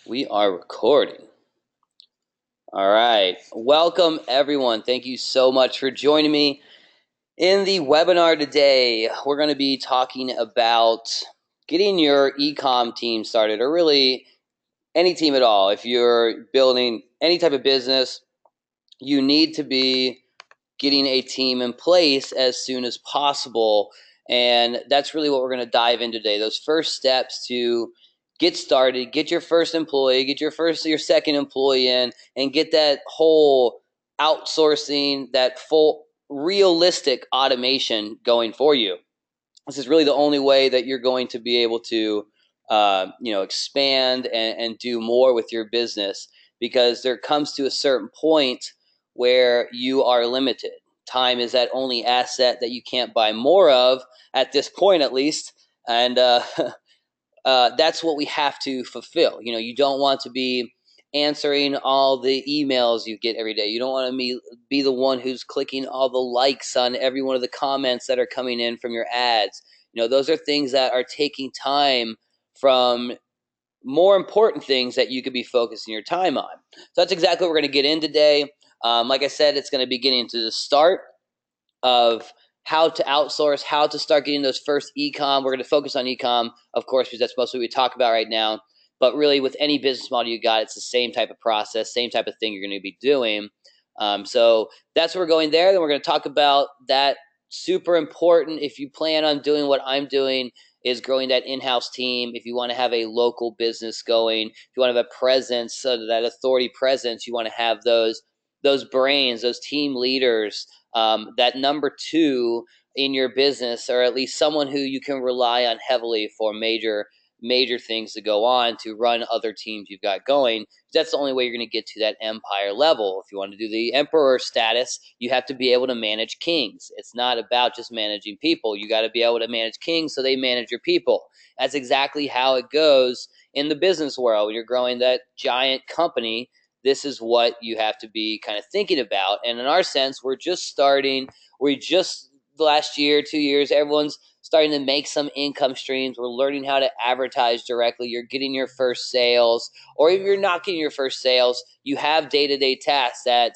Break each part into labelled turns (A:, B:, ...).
A: We are recording. All right. Welcome, everyone. Thank you so much for joining me in the webinar today. We're going to be talking about getting your e-com team started, or really any team at all. If you're building any type of business, you need to be getting a team in place as soon as possible. And that's really what we're going to dive into today. Those first steps to get started, get your first employee, get your second employee in, and get that whole outsourcing, that full realistic automation going for you. This is really the only way that you're going to be able to expand and do more with your business, because there comes to a certain point where you are limited. Time is that only asset that you can't buy more of at this point, at least. And that's what we have to fulfill. You don't want to be answering all the emails you get every day. You don't want to be the one who's clicking all the likes on every one of the comments that are coming in from your ads. Those are things that are taking time from more important things that you could be focusing your time on. So that's exactly what we're going to get in today. Like I said, it's going to be getting into the start of how to outsource, how to start getting those first e-com. We're going to focus on e-com, of course, because that's mostly what we talk about right now. But really, with any business model you got, it's the same type of process, same type of thing you're going to be doing. So that's where we're going there. Then we're going to talk about that super important. If you plan on doing what I'm doing, is growing that in-house team. If you want to have a local business going, if you want to have a presence, that authority presence, you want to have those brains, those team leaders, that number two in your business, or at least someone who you can rely on heavily for major things to go on to run other teams you've got going. That's the only way you're going to get to that empire level. If you want to do the emperor status, you have to be able to manage kings. It's not about just managing people. You got to be able to manage kings so they manage your people. That's exactly how it goes in the business world. When you're growing that giant company, this is what you have to be kind of thinking about. And in our sense, we're just starting. We just last year, 2 years, everyone's starting to make some income streams. We're learning how to advertise directly. You're getting your first sales, or if you're not getting your first sales, you have day-to-day tasks that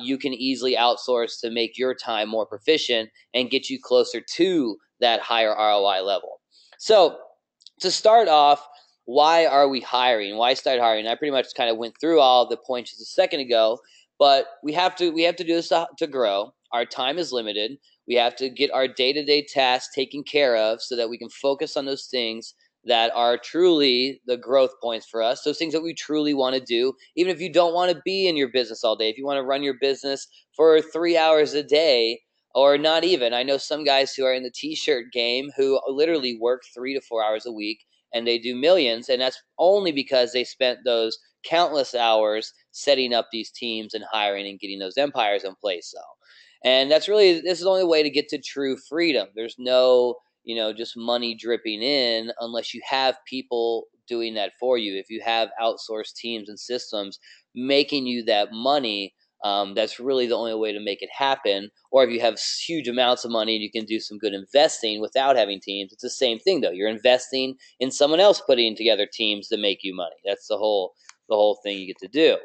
A: you can easily outsource to make your time more proficient and get you closer to that higher ROI level. So to start off, why are we hiring? Why start hiring? I pretty much kind of went through all the points just a second ago, but we have to do this to grow. Our time is limited. We have to get our day-to-day tasks taken care of so that we can focus on those things that are truly the growth points for us, those things that we truly want to do, even if you don't want to be in your business all day. If you want to run your business for 3 hours a day, or not even. I know some guys who are in the t-shirt game who literally work 3 to 4 hours a week, and they do millions, and that's only because they spent those countless hours setting up these teams and hiring and getting those empires in place. And this is the only way to get to true freedom. There's no, just money dripping in unless you have people doing that for you. If you have outsourced teams and systems making you that money, that's really the only way to make it happen. Or if you have huge amounts of money and you can do some good investing without having teams, it's the same thing though. You're investing in someone else putting together teams to make you money. That's the whole thing you get to do.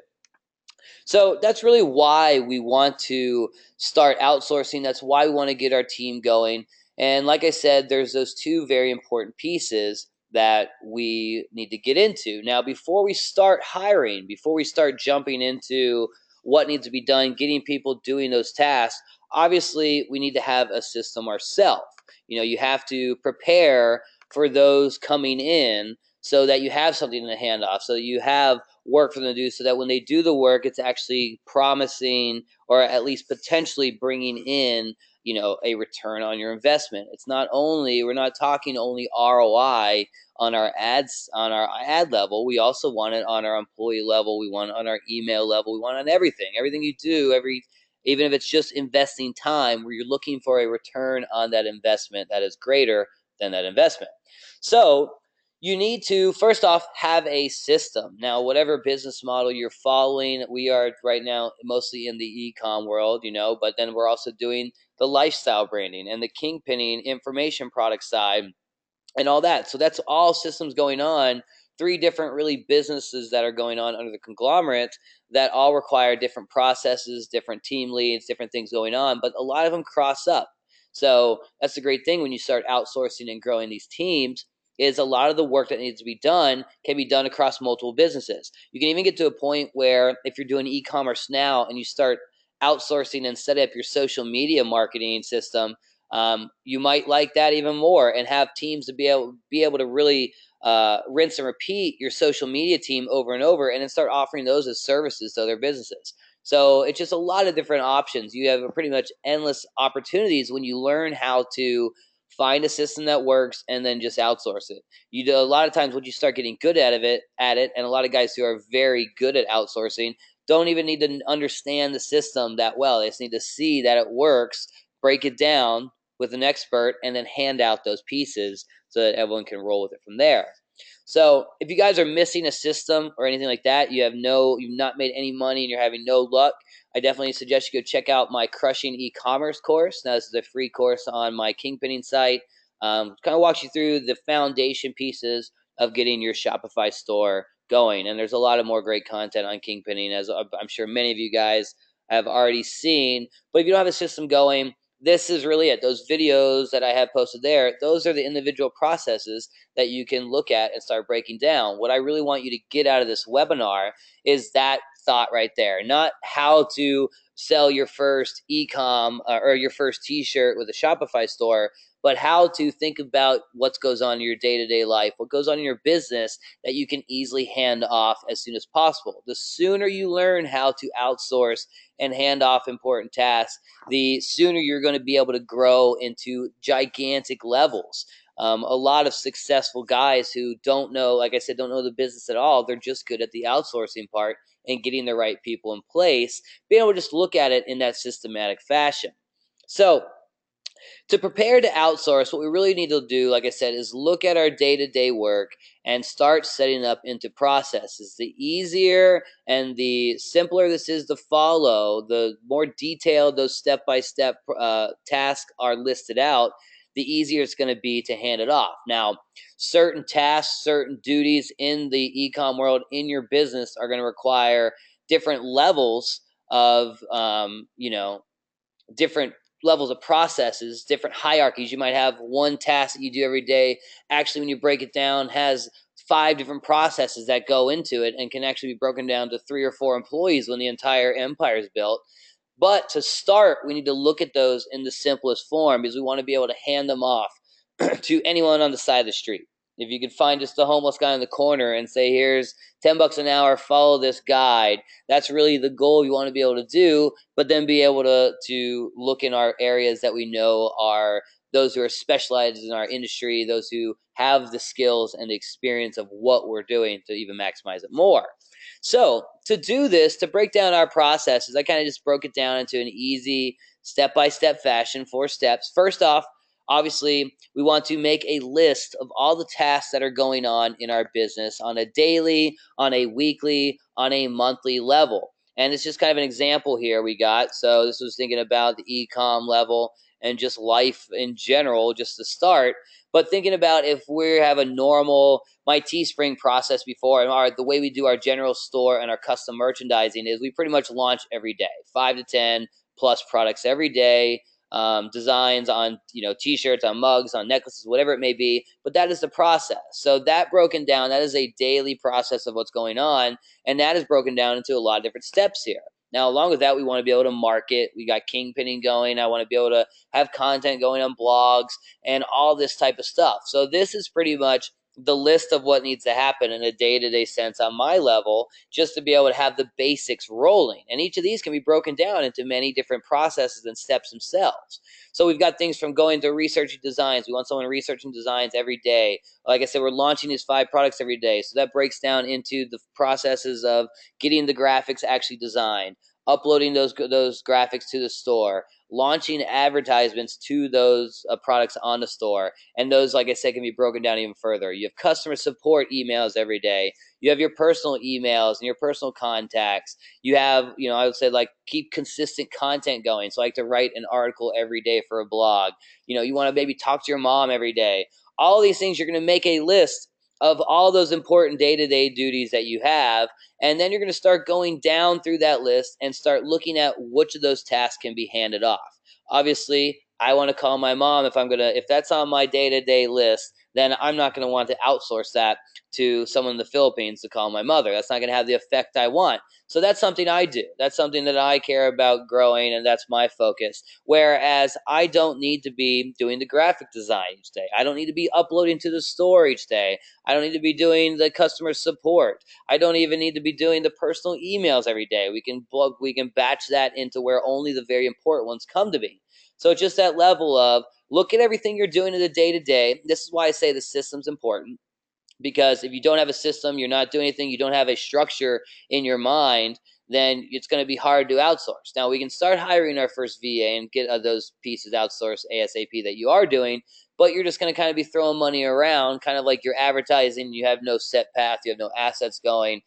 A: So that's really why we want to start outsourcing. That's why we want to get our team going. And like I said, there's those two very important pieces that we need to get into. Now, before we start hiring, before we start jumping into what needs to be done, getting people doing those tasks, obviously we need to have a system ourselves. You have to prepare for those coming in so that you have something to hand off, so that you have work for them to do, so that when they do the work, it's actually promising, or at least potentially bringing in, a return on your investment. We're not talking only ROI on our ads, on our ad level. We also want it on our employee level. We want it on our email level. We want it on everything you do, even if it's just investing time, where you're looking for a return on that investment that is greater than that investment. So you need to, first off, have a system. Now, whatever business model you're following, we are right now mostly in the e-com world, but then we're also doing the lifestyle branding and the Kingpinning information product side and all that. So that's all systems going on three different really businesses that are going on under the conglomerate that all require different processes, different team leads, different things going on, but a lot of them cross up. So that's the great thing when you start outsourcing and growing these teams, is a lot of the work that needs to be done can be done across multiple businesses. You can even get to a point where if you're doing e-commerce now and you start outsourcing and set up your social media marketing system, you might like that even more and have teams to be able to really rinse and repeat your social media team over and over, and then start offering those as services to other businesses. So it's just a lot of different options. You have pretty much endless opportunities when you learn how to find a system that works and then just outsource it. You do a lot of times when you start getting good at it, and a lot of guys who are very good at outsourcing don't even need to understand the system that well. They just need to see that it works, break it down with an expert, and then hand out those pieces so that everyone can roll with it from there. So if you guys are missing a system or anything like that, you've not made any money and you're having no luck, I definitely suggest you go check out my Crushing E-commerce course. Now, this is a free course on my Kingpinning site. Kind of walks you through the foundation pieces of getting your Shopify store going. And there's a lot of more great content on Kingpinning, as I'm sure many of you guys have already seen. But if you don't have a system going, this is really it. Those videos that I have posted there, those are the individual processes that you can look at and start breaking down. What I really want you to get out of this webinar is that thought right there, not how to sell your first e-com or your first t-shirt with a Shopify store, but how to think about what goes on in your day-to-day life, what goes on in your business that you can easily hand off as soon as possible. The sooner you learn how to outsource and hand off important tasks, the sooner you're going to be able to grow into gigantic levels. A lot of successful guys who don't know, like I said, don't know the business at all. They're just good at the outsourcing part and getting the right people in place, being able to just look at it in that systematic fashion. So to prepare to outsource, what we really need to do, like I said, is look at our day-to-day work and start setting up into processes. The easier and the simpler this is to follow, the more detailed those step-by-step tasks are listed out, the easier it's going to be to hand it off. Now, certain tasks, certain duties in the e-com world, in your business, are going to require different levels of, different levels of processes, different hierarchies. You might have one task that you do every day. Actually, when you break it down, has 5 different processes that go into it and can actually be broken down to 3 or 4 employees when the entire empire is built. But to start, we need to look at those in the simplest form because we want to be able to hand them off to anyone on the side of the street. If you could find just a homeless guy in the corner and say, here's $10 an hour, follow this guide, that's really the goal you want to be able to do, but then be able to look in our areas that we know are those who are specialized in our industry, those who have the skills and the experience of what we're doing to even maximize it more. So to do this, to break down our processes, I kind of just broke it down into an easy step-by-step fashion, 4 steps. First off, obviously, we want to make a list of all the tasks that are going on in our business on a daily, on a weekly, on a monthly level. And it's just kind of an example here we got. So this was thinking about the e-com level and just life in general, just to start. But thinking about if we have a normal, my Teespring process before, and the way we do our general store and our custom merchandising is we pretty much launch every day, 5 to 10 plus products every day. Designs on t-shirts, on mugs, on necklaces, whatever it may be, but that is the process. So that broken down, that is a daily process of what's going on, and that is broken down into a lot of different steps here. Now, along with that, we want to be able to market. We got Kingpinning going. I want to be able to have content going on blogs and all this type of stuff. So this is pretty much the list of what needs to happen in a day-to-day sense on my level, just to be able to have the basics rolling. And each of these can be broken down into many different processes and steps themselves. So we've got things from going to researching designs. We want someone researching designs every day. Like I said, we're launching these 5 products every day. So that breaks down into the processes of getting the graphics actually designed, uploading those graphics to the store, launching advertisements to those products on the store. And those, like I said, can be broken down even further. You have customer support emails every day. You have your personal emails and your personal contacts. You have, I would say, like, keep consistent content going. So I like to write an article every day for a blog. You want to maybe talk to your mom every day. All these things, you're going to make a list of all those important day-to-day duties that you have. And then you're going to start going down through that list and start looking at which of those tasks can be handed off. Obviously, I want to call my mom if that's on my day-to-day list, then I'm not going to want to outsource that to someone in the Philippines to call my mother. That's not going to have the effect I want. So that's something I do. That's something that I care about growing, and that's my focus. Whereas I don't need to be doing the graphic design each day. I don't need to be uploading to the store each day. I don't need to be doing the customer support. I don't even need to be doing the personal emails every day. We can batch that into where only the very important ones come to me. So just that level of look at everything you're doing in the day to day. This is why I say the system's important, because if you don't have a system, you're not doing anything, you don't have a structure in your mind, then it's going to be hard to outsource. Now, we can start hiring our first VA and get those pieces outsourced ASAP that you are doing, but you're just going to kind of be throwing money around, kind of like you're advertising. You have no set path, you have no assets going.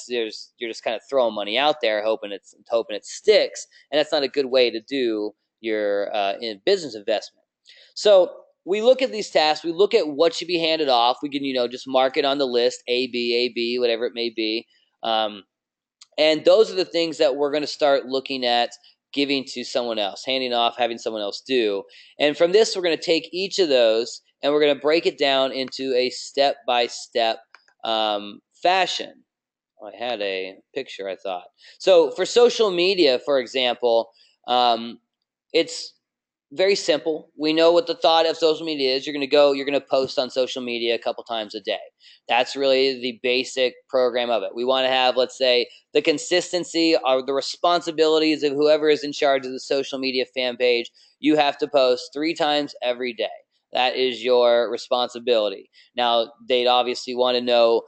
A: You're just kind of throwing money out there, hoping it sticks, and that's not a good way to do your in business investment. So we look at these tasks, we look at what should be handed off. We can, just mark it on the list, A, B, whatever it may be. And those are the things that we're going to start looking at giving to someone else, handing off, having someone else do. And from this, we're going to take each of those and we're going to break it down into a step-by-step fashion. I had a picture, I thought. So for social media, for example, it's very simple. We know what the thought of social media is. You're going to post on social media a couple times a day. That's really the basic program of it. We want to have, let's say, the consistency or the responsibilities of whoever is in charge of the social media fan page. You have to post 3 times every day. That is your responsibility. Now, they'd obviously want to know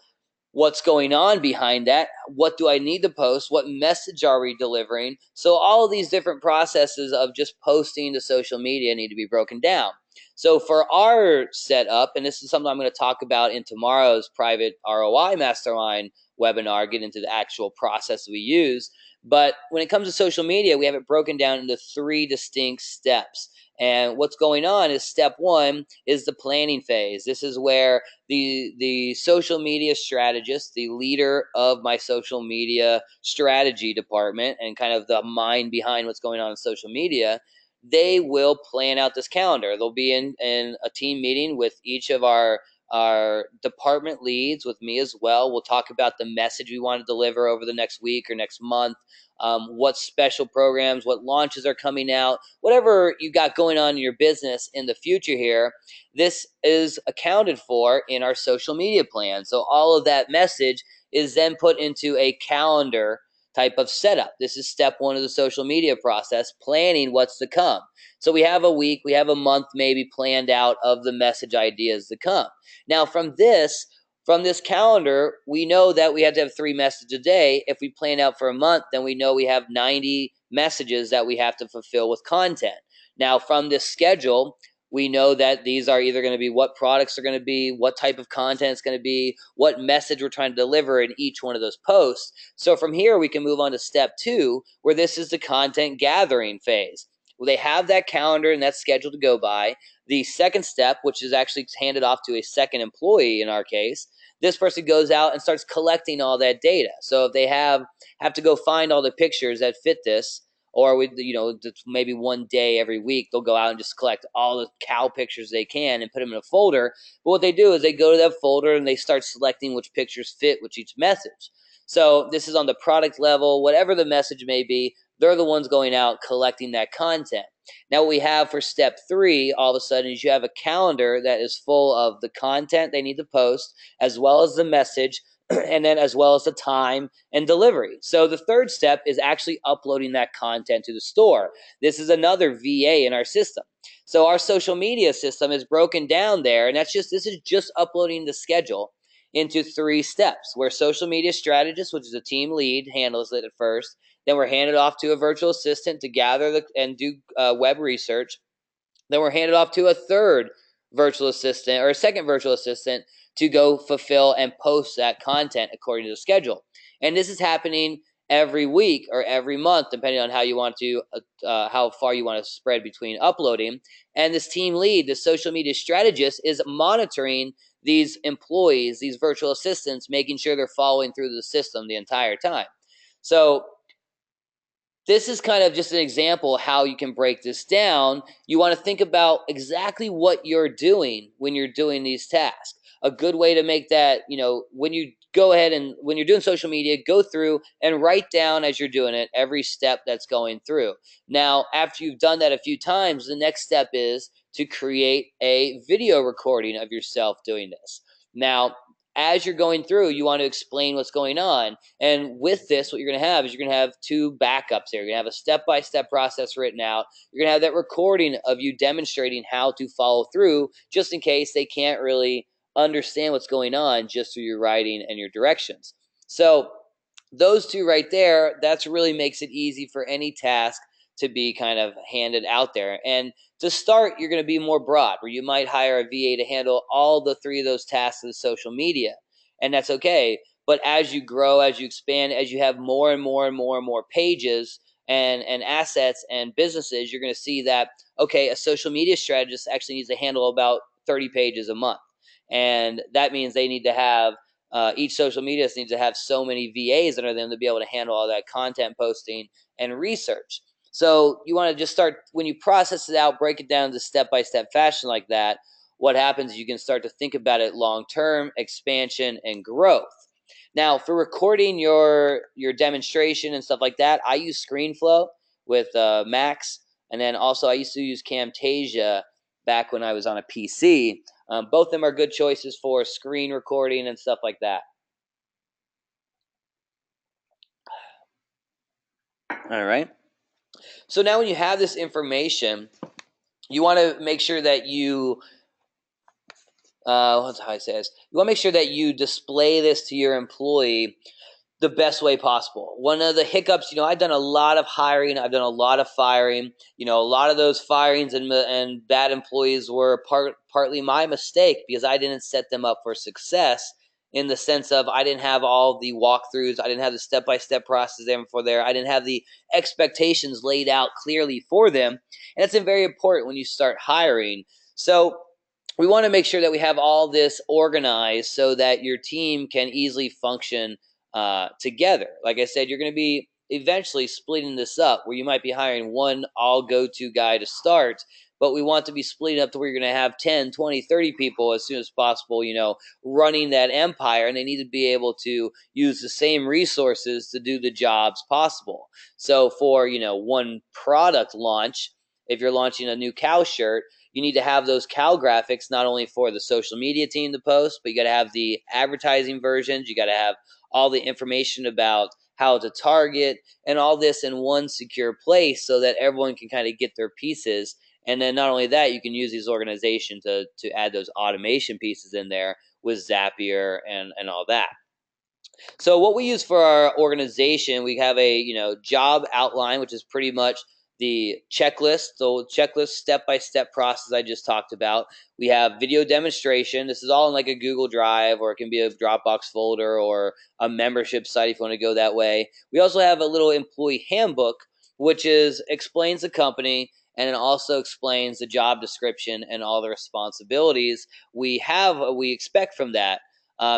A: what's going on behind that. What do I need to post? What message are we delivering? So all of these different processes of just posting to social media need to be broken down. So for our setup, and this is something I'm going to talk about in tomorrow's private ROI Mastermind webinar, get into the actual process we use. But when it comes to social media, we have it broken down into 3 distinct steps. And what's going on is step 1 is the planning phase. This is where the social media strategist, the leader of my social media strategy department and kind of the mind behind what's going on in social media, they will plan out this calendar. They'll be in a team meeting with each of our department leads, with me as well. We'll talk about the message we want to deliver over the next week or next month, what special programs, what launches are coming out, whatever you got going on in your business in the future here. This is accounted for in our social media plan. So all of that message is then put into a calendar type of setup. This is step 1 of the social media process, planning what's to come. So we have a week, we have a month maybe planned out of the message ideas to come. Now from this calendar, we know that we have to have 3 messages a day. If we plan out for a month, then we know we have 90 messages that we have to fulfill with content. Now from this schedule, we know that these are either going to be what products are going to be, what type of content it's going to be, what message we're trying to deliver in each one of those posts. So from here, we can move on to step 2, where this is the content gathering phase. Well, they have that calendar and that schedule to go by. The second step, which is actually handed off to a second employee in our case, this person goes out and starts collecting all that data. So if they have to go find all the pictures that fit this, or maybe one day every week, they'll go out and just collect all the cow pictures they can and put them in a folder. But what they do is they go to that folder and they start selecting which pictures fit with each message. So this is on the product level, whatever the message may be, they're the ones going out collecting that content. Now what we have for step 3, all of a sudden, is you have a calendar that is full of the content they need to post, as well as the message, and then as well as the time and delivery. So the third step is actually uploading that content to the store. This is another VA in our system. So our social media system is broken down there, and this is just uploading the schedule into 3 steps, where social media strategist, which is a team lead, handles it at first. Then we're handed off to a virtual assistant to gather and do web research. Then we're handed off to a third virtual assistant or a second virtual assistant to go fulfill and post that content according to the schedule. And this is happening every week or every month, depending on how far you want to spread between uploading. And this team lead, the social media strategist, is monitoring these employees, these virtual assistants, making sure they're following through the system the entire time. So this is kind of just an example of how you can break this down. You want to think about exactly what you're doing when you're doing these tasks. A good way to make that, when you go ahead and when you're doing social media, go through and write down as you're doing it every step that's going through. Now, after you've done that a few times, the next step is to create a video recording of yourself doing this. Now, as you're going through, you want to explain what's going on. And with this, what you're going to have is you're going to have two backups here. You're going to have a step-by-step process written out. You're going to have that recording of you demonstrating how to follow through, just in case they can't really understand what's going on just through your writing and your directions. So those two right there, that's really makes it easy for any task to be kind of handed out there. And to start, you're going to be more broad, where you might hire a VA to handle all the three of those tasks of social media, and that's okay. But as you grow, as you expand, as you have more and more and more and more pages and assets and businesses, you're going to see that, okay, a social media strategist actually needs to handle about 30 pages a month. And that means they need to have, each social media needs to have so many VAs under them to be able to handle all that content posting and research. So you want to just start, when you process it out, break it down to step-by-step fashion like that, what happens is you can start to think about it long-term, expansion, and growth. Now, for recording your demonstration and stuff like that, I use ScreenFlow with Max, and then also I used to use Camtasia back when I was on a PC. Both of them are good choices for screen recording and stuff like that. All right. So now when you have this information, you want to make sure that you what's how I say this? You want to make sure that you display this to your employee the best way possible. One of the hiccups, I've done a lot of hiring, I've done a lot of firing. A lot of those firings and bad employees were partly my mistake, because I didn't set them up for success, in the sense of I didn't have all the walkthroughs, I didn't have the step-by-step process there, I didn't have the expectations laid out clearly for them, and it's very important when you start hiring. So we want to make sure that we have all this organized so that your team can easily function together. Like I said, you're going to be eventually splitting this up, where you might be hiring one all go-to guy to start, but we want to be splitting up to where you're going to have 10, 20, 30 people as soon as possible, running that empire, and they need to be able to use the same resources to do the jobs possible. So for, one product launch, if you're launching a new cow shirt, you need to have those cow graphics not only for the social media team to post, but you got to have the advertising versions, you got to have all the information about how to target, and all this in one secure place so that everyone can kind of get their pieces. And then not only that, you can use these organizations to add those automation pieces in there with Zapier and all that. So what we use for our organization, we have a job outline, which is pretty much the checklist. So checklist, step-by-step process I just talked about. We have video demonstration. This is all in like a Google Drive, or it can be a Dropbox folder or a membership site if you want to go that way. We also have a little employee handbook, which explains the company, and it also explains the job description and all the responsibilities we expect from that.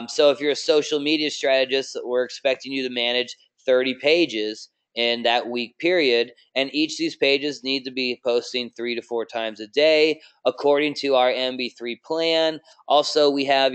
A: So if you're a social media strategist, we're expecting you to manage 30 pages in that week period, and each of these pages need to be posting 3 to 4 times a day according to our MB3 plan. Also, we have,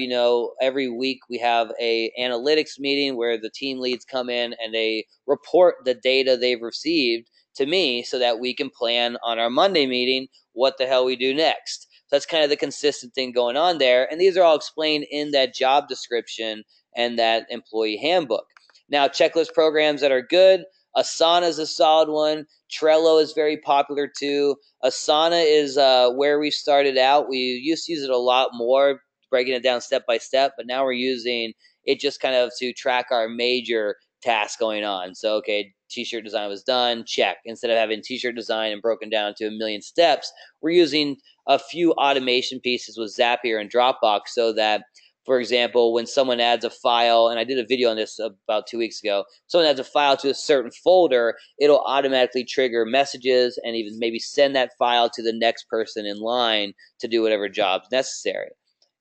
A: every week we have a analytics meeting where the team leads come in and they report the data they've received to me, so that we can plan on our Monday meeting what the hell we do next. So that's kind of the consistent thing going on there. And these are all explained in that job description and that employee handbook. Now, checklist programs that are good, Asana is a solid one. Trello is very popular too. Asana is where we started out. We used to use it a lot more, breaking it down step by step, but now we're using it just kind of to track our major tasks going on. So, okay, t-shirt design was done, check. Instead of having t-shirt design and broken down to a million steps, we're using a few automation pieces with Zapier and Dropbox, so that, for example, when someone adds a file, and I did a video on this about 2 weeks ago, someone adds a file to a certain folder, it'll automatically trigger messages and even maybe send that file to the next person in line to do whatever job's necessary.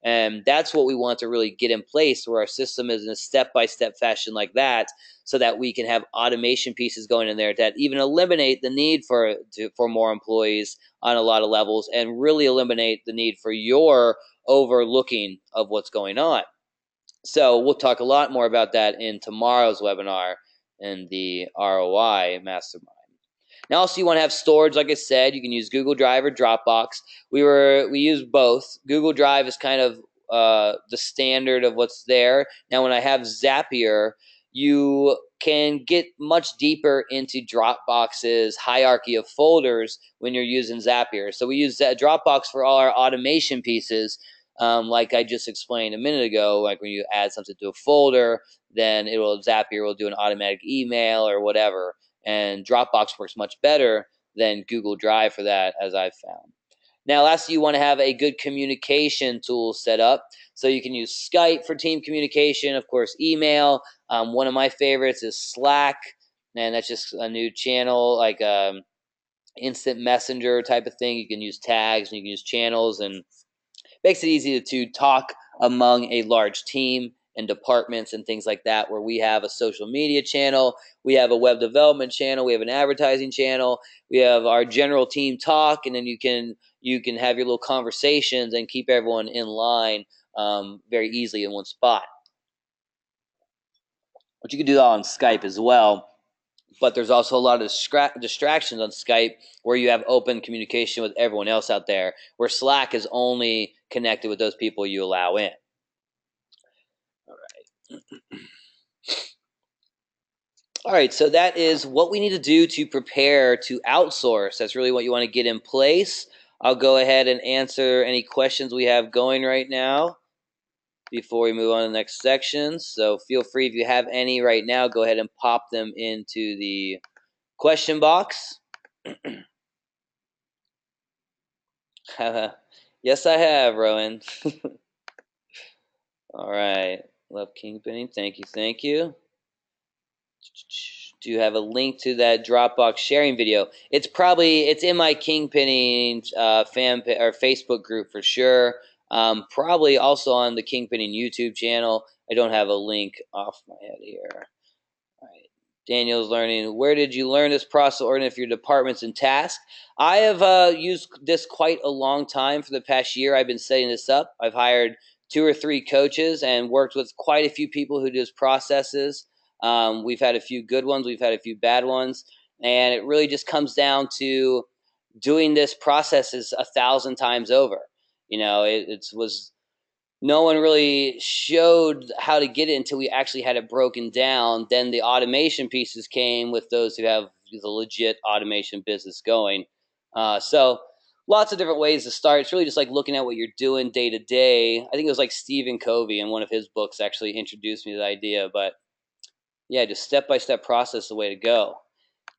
A: And that's what we want to really get in place, where our system is in a step-by-step fashion like that, so that we can have automation pieces going in there that even eliminate the need for more employees on a lot of levels, and really eliminate the need for your overlooking of what's going on. So we'll talk a lot more about that in tomorrow's webinar in the ROI Mastermind. Now, also, you want to have storage. Like I said, you can use Google Drive or Dropbox. We use both. Google Drive is kind of the standard of what's there. Now, when I have Zapier, you can get much deeper into Dropbox's hierarchy of folders when you're using Zapier. So we use Dropbox for all our automation pieces, like I just explained a minute ago. Like when you add something to a folder, then Zapier will do an automatic email or whatever. And Dropbox works much better than Google Drive for that, as I've found. Now, lastly, you want to have a good communication tool set up. So you can use Skype for team communication, of course, email. One of my favorites is Slack, and that's just a new channel, like instant messenger type of thing. You can use tags and you can use channels, and makes it easy to talk among a large team and departments and things like that, where we have a social media channel, we have a web development channel, we have an advertising channel, we have our general team talk, and then you can have your little conversations and keep everyone in line very easily in one spot. But you can do that on Skype as well. But there's also a lot of distractions on Skype, where you have open communication with everyone else out there, where Slack is only connected with those people you allow in. All right. All right, so that is what we need to do to prepare to outsource. That's really what you want to get in place. I'll go ahead and answer any questions we have going right now before we move on to the next section. So feel free, if you have any right now, go ahead and pop them into the question box. Yes, I have, Rowan. All right. Love Kingpinning. Thank you. Thank you. Do you have a link to that Dropbox sharing video? It's in my Kingpinning fan or Facebook group for sure. Probably also on the Kingpinning YouTube channel. I don't have a link off my head here. All right. Daniel's learning. Where did you learn this process ordering for your departments and tasks? I have used this quite a long time. For the past year, I've been setting this up. I've hired 2 or 3 coaches and worked with quite a few people who do this processes. We've had a few good ones. We've had a few bad ones. And it really just comes down to doing this processes 1,000 times over. It was no one really showed how to get it until we actually had it broken down. Then the automation pieces came with those who have the legit automation business going. So lots of different ways to start. It's really just like looking at what you're doing day to day. I think it was like Stephen Covey in one of his books actually introduced me to the idea. But yeah, just step-by-step process is the way to go.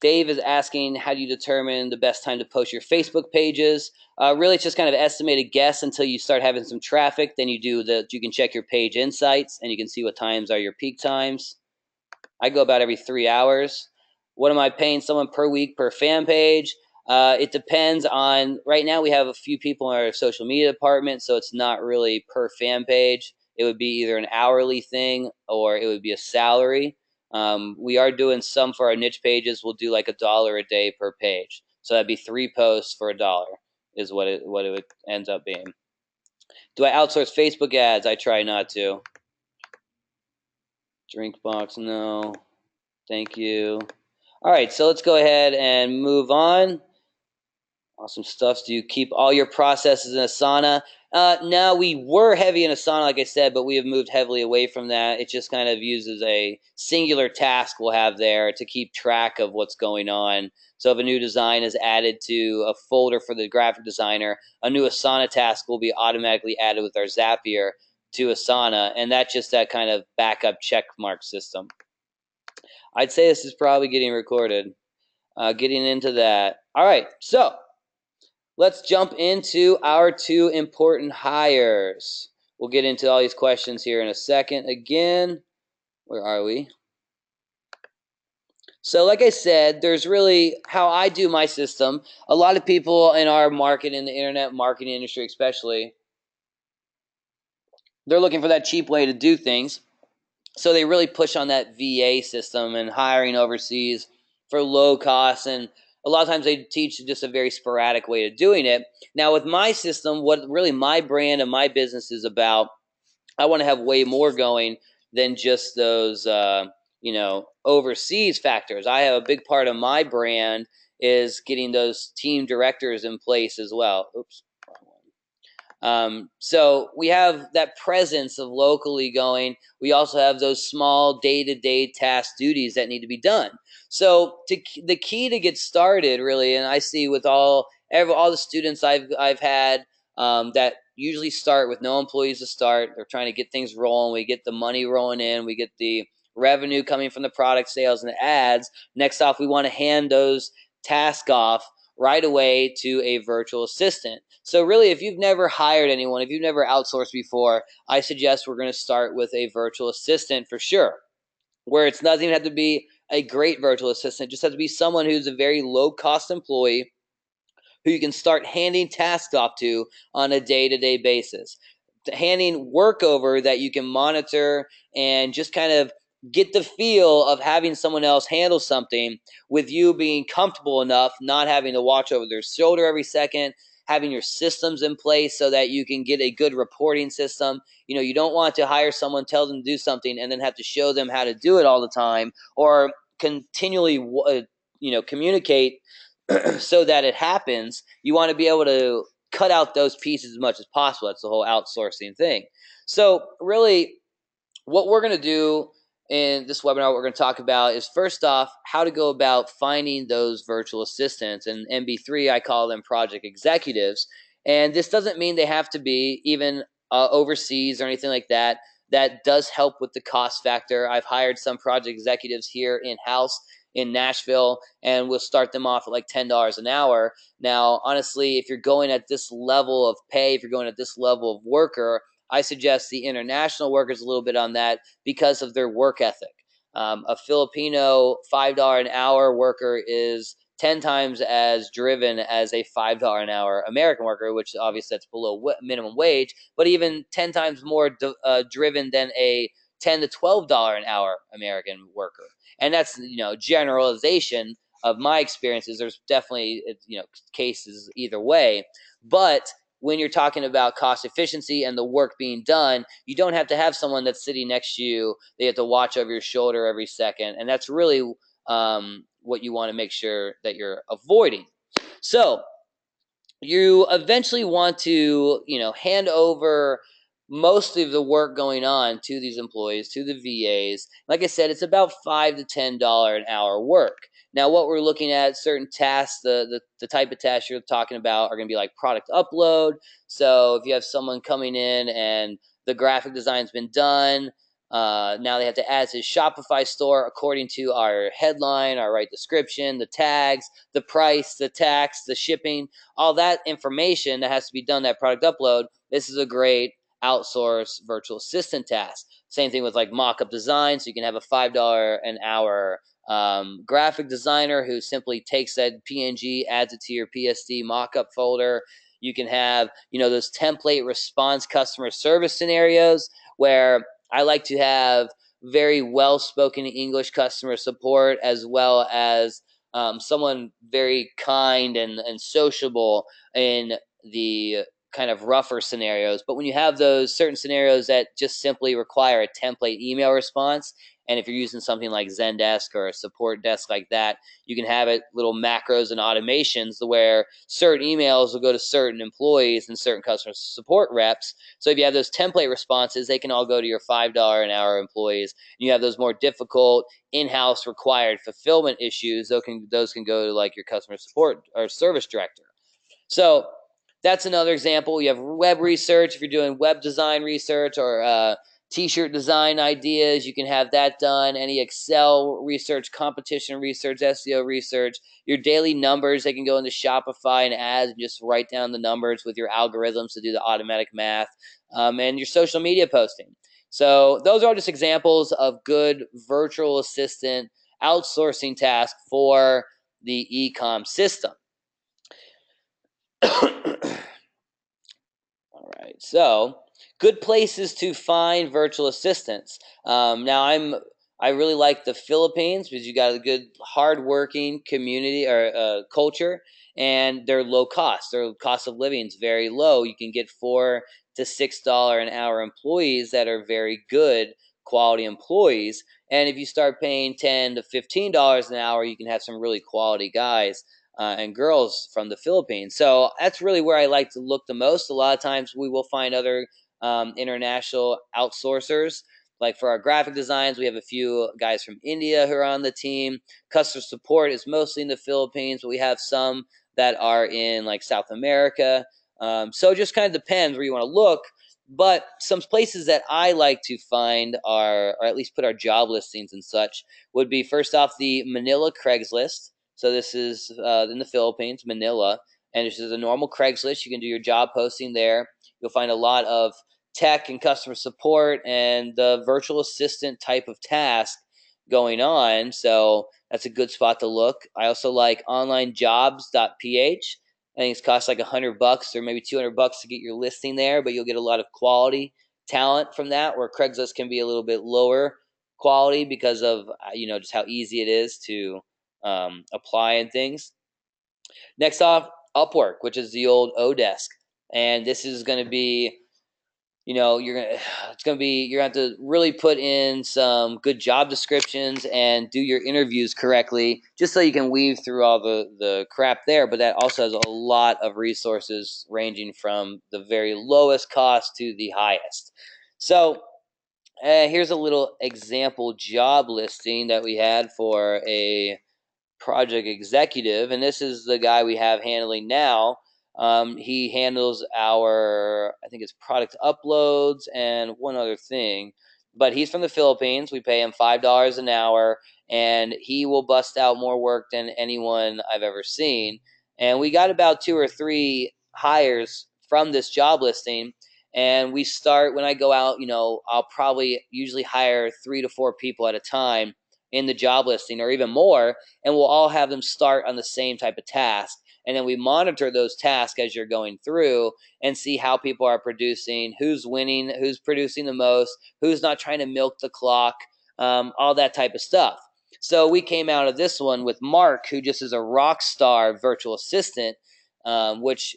A: Dave is asking, how do you determine the best time to post your Facebook pages? Really, it's just kind of estimated guess until you start having some traffic. Then you can check your page insights, and you can see what times are your peak times. I go about every 3 hours. What am I paying someone per week per fan page? It depends on, right now we have a few people in our social media department, so it's not really per fan page. It would be either an hourly thing or it would be a salary. We are doing some for our niche pages. We'll do like $1 a day per page. So that'd be 3 posts for $1 is what it would ends up being. Do I outsource Facebook ads? I try not to. Drink box, no. Thank you. All right, so let's go ahead and move on. Awesome stuff. Do you keep all your processes in Asana? No, we were heavy in Asana, like I said, but we have moved heavily away from that. It just kind of uses a singular task we'll have there to keep track of what's going on. So if a new design is added to a folder for the graphic designer, a new Asana task will be automatically added with our Zapier to Asana, and that's just that kind of backup check mark system. I'd say this is probably getting recorded. Getting into that. All right, so let's jump into our 2 important hires. We'll get into all these questions here in a second. Again, where are we? So like I said, there's really how I do my system. A lot of people in our market, in the internet marketing industry especially, they're looking for that cheap way to do things. So they really push on that VA system and hiring overseas for low costs. And a lot of times they teach just a very sporadic way of doing it. Now, with my system, what really my brand and my business is about, I want to have way more going than just those, overseas factors. I have a big part of my brand is getting those team directors in place as well. Oops. So we have that presence of locally going. We also have those small day-to-day task duties that need to be done. So the key to get started, really, and I see with all the students I've had that usually start with no employees to start. They're trying to get things rolling. We get the money rolling in. We get the revenue coming from the product sales and the ads. Next off, we want to hand those tasks off right away to a virtual assistant. So really, if you've never hired anyone, if you've never outsourced before, I suggest we're going to start with a virtual assistant for sure, where it doesn't even have to be a great virtual assistant. It just has to be someone who's a very low-cost employee who you can start handing tasks off to on a day-to-day basis. Handing work over that you can monitor and just kind of get the feel of having someone else handle something with you being comfortable enough, not having to watch over their shoulder every second, having your systems in place so that you can get a good reporting system. You don't want to hire someone, tell them to do something, and then have to show them how to do it all the time, or continually communicate so that it happens. You want to be able to cut out those pieces as much as possible. That's the whole outsourcing thing. So really, what we're going to do in this webinar, what we're going to talk about is, first off, how to go about finding those virtual assistants. And MB3, I call them project executives. And this doesn't mean they have to be even overseas or anything like that. That does help with the cost factor. I've hired some project executives here in-house in Nashville, and we'll start them off at like $10 an hour. Now, honestly, if you're going at this level of pay, if you're going at this level of worker, I suggest the international workers a little bit on that because of their work ethic. A Filipino $5 an hour worker is 10 times as driven as a $5 an hour American worker, which obviously that's below minimum wage, but even 10 times more driven than a $10 to $12 an hour American worker. And that's, generalization of my experiences. There's definitely, cases either way. But when you're talking about cost efficiency and the work being done, you don't have to have someone that's sitting next to you. They have to watch over your shoulder every second. And that's really what you want to make sure that you're avoiding. So you eventually want to, hand over most of the work going on to these employees, to the VAs. Like I said, it's about $5 to $10 an hour work. Now, what we're looking at, certain tasks, the type of tasks you're talking about are going to be like product upload. So if you have someone coming in and the graphic design's been done, now they have to add to the Shopify store according to our headline, our right description, the tags, the price, the tax, the shipping, all that information that has to be done, that product upload. This is a great outsource virtual assistant task. Same thing with like mock-up design. So you can have a $5 an hour graphic designer who simply takes that PNG, adds it to your PSD mock-up folder. You can have, those template response customer service scenarios where I like to have very well-spoken English customer support, as well as someone very kind and sociable in the kind of rougher scenarios. But when you have those certain scenarios that just simply require a template email response, and if you're using something like Zendesk or a support desk like that, you can have it little macros and automations where certain emails will go to certain employees and certain customer support reps. So if you have those template responses, they can all go to your $5 an hour employees. And you have those more difficult in-house required fulfillment issues, those can go to like your customer support or service director. So that's another example. You have web research. If you're doing web design research or t-shirt design ideas, you can have that done. Any Excel research, competition research, SEO research, your daily numbers, they can go into Shopify and ads and just write down the numbers with your algorithms to do the automatic math, and your social media posting. So those are just examples of good virtual assistant outsourcing tasks for the e-com system. All right, so good places to find virtual assistants. Now, I really like the Philippines because you got a good, hardworking community or culture, and they're low cost. Their cost of living is very low. You can get $4 to $6 an hour employees that are very good quality employees. And if you start paying $10 to $15 an hour, you can have some really quality guys and girls from the Philippines. So that's really where I like to look the most. A lot of times we will find other international outsourcers. Like for our graphic designs, we have a few guys from India who are on the team. Customer support is mostly in the Philippines, but we have some that are in like South America. So it just kind of depends where you want to look. But some places that I like to find are, or at least put our job listings and such, would be first off the Manila Craigslist. So this is in the Philippines, Manila, and this is a normal Craigslist. You can do your job posting there. You'll find a lot of tech and customer support and the virtual assistant type of task going on. So that's a good spot to look. I also like onlinejobs.ph. I think it costs like $100 or maybe $200 to get your listing there, but you'll get a lot of quality talent from that, where Craigslist can be a little bit lower quality because of just how easy it is to apply and things. Next off, Upwork, which is the old Odesk, and this is going to be you're gonna have to really put in some good job descriptions and do your interviews correctly, just so you can weave through all the crap there. But that also has a lot of resources ranging from the very lowest cost to the highest. So here's a little example job listing that we had for a project executive, and this is the guy we have handling now. He handles our, I think it's product uploads and one other thing, but he's from the Philippines. We pay him $5 an hour, and he will bust out more work than anyone I've ever seen. And we got about 2 or 3 hires from this job listing. And we start, when I go out, I'll probably usually hire 3 to 4 people at a time in the job listing, or even more, and we'll all have them start on the same type of task. And then we monitor those tasks as you're going through and see how people are producing, who's winning, who's producing the most, who's not trying to milk the clock, all that type of stuff. So we came out of this one with Mark, who just is a rock star virtual assistant, which,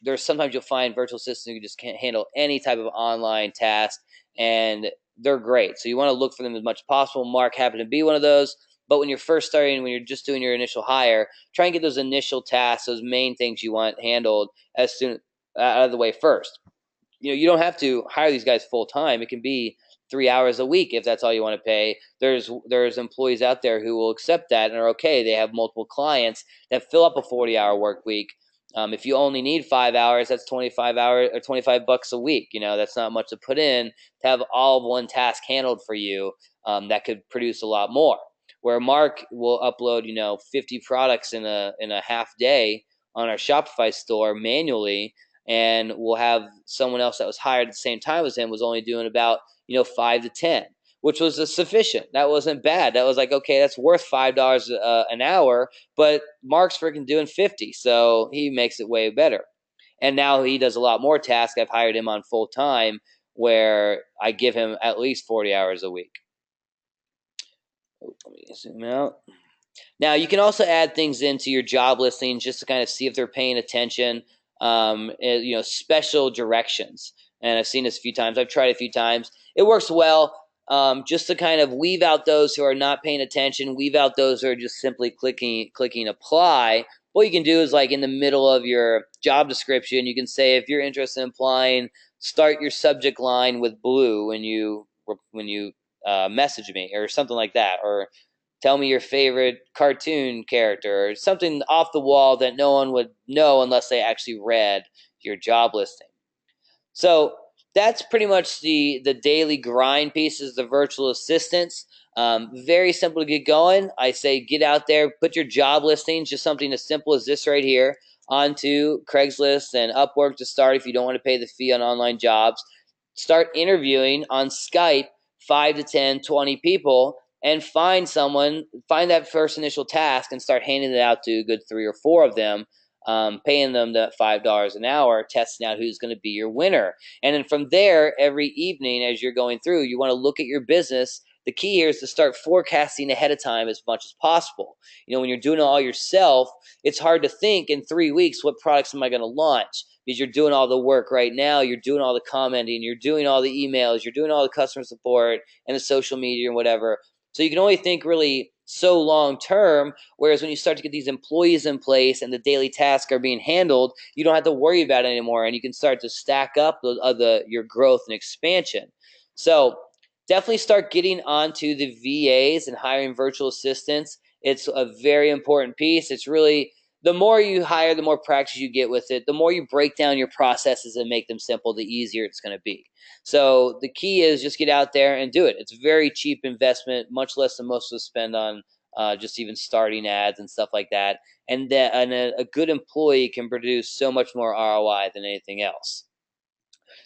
A: there's sometimes you'll find virtual assistants who just can't handle any type of online task, and they're great. So you want to look for them as much as possible. Mark happened to be one of those. But when you're first starting, when you're just doing your initial hire, try and get those initial tasks, those main things you want handled as soon out of the way first. You don't have to hire these guys full time. It can be 3 hours a week if that's all you want to pay. There's employees out there who will accept that and are okay. They have multiple clients that fill up a 40-hour work week. If you only need 5 hours, that's 25 hours or $25 a week. That's not much to put in to have all of one task handled for you. That could produce a lot more. Where Mark will upload, 50 products in a half day on our Shopify store manually, and we'll have someone else that was hired at the same time as him was only doing about 5 to 10, which was sufficient. That wasn't bad. That was like, okay, that's worth $5 an hour, but Mark's freaking doing 50, so he makes it way better. And now he does a lot more tasks. I've hired him on full time, where I give him at least 40 hours a week. Let me zoom out. Now, you can also add things into your job listings just to kind of see if they're paying attention. Special directions. And I've seen this a few times. I've tried it a few times. It works well, just to kind of weave out those who are not paying attention, weave out those who are just simply clicking apply. What you can do is, like, in the middle of your job description, you can say, if you're interested in applying, start your subject line with blue when you message me, or something like that, or tell me your favorite cartoon character, or something off the wall that no one would know unless they actually read your job listing. So that's pretty much the daily grind pieces, the virtual assistants. Very simple to get going. I say get out there, put your job listings, just something as simple as this right here, onto Craigslist and Upwork to start if you don't want to pay the fee on online jobs. Start interviewing on Skype 5 to 10, 20 people, and find that first initial task and start handing it out to a good 3 or 4 of them. paying them that $5 an hour, testing out who's going to be your winner. And then from there, every evening as you're going through, you want to look at your business. The key here is to start forecasting ahead of time as much as possible. When you're doing it all yourself, it's hard to think in 3 weeks, what products am I going to launch? Because you're doing all the work right now. You're doing all the commenting. You're doing all the emails. You're doing all the customer support and the social media and whatever. So you can only think really so long term, whereas when you start to get these employees in place and the daily tasks are being handled, you don't have to worry about it anymore, and you can start to stack up your growth and expansion. So definitely start getting onto the VAs and hiring virtual assistants. It's a very important piece. It's really, the more you hire, the more practice you get with it. The more you break down your processes and make them simple, the easier it's going to be. So the key is just get out there and do it. It's a very cheap investment, much less than most of us spend on just even starting ads and stuff like that. And a good employee can produce so much more ROI than anything else.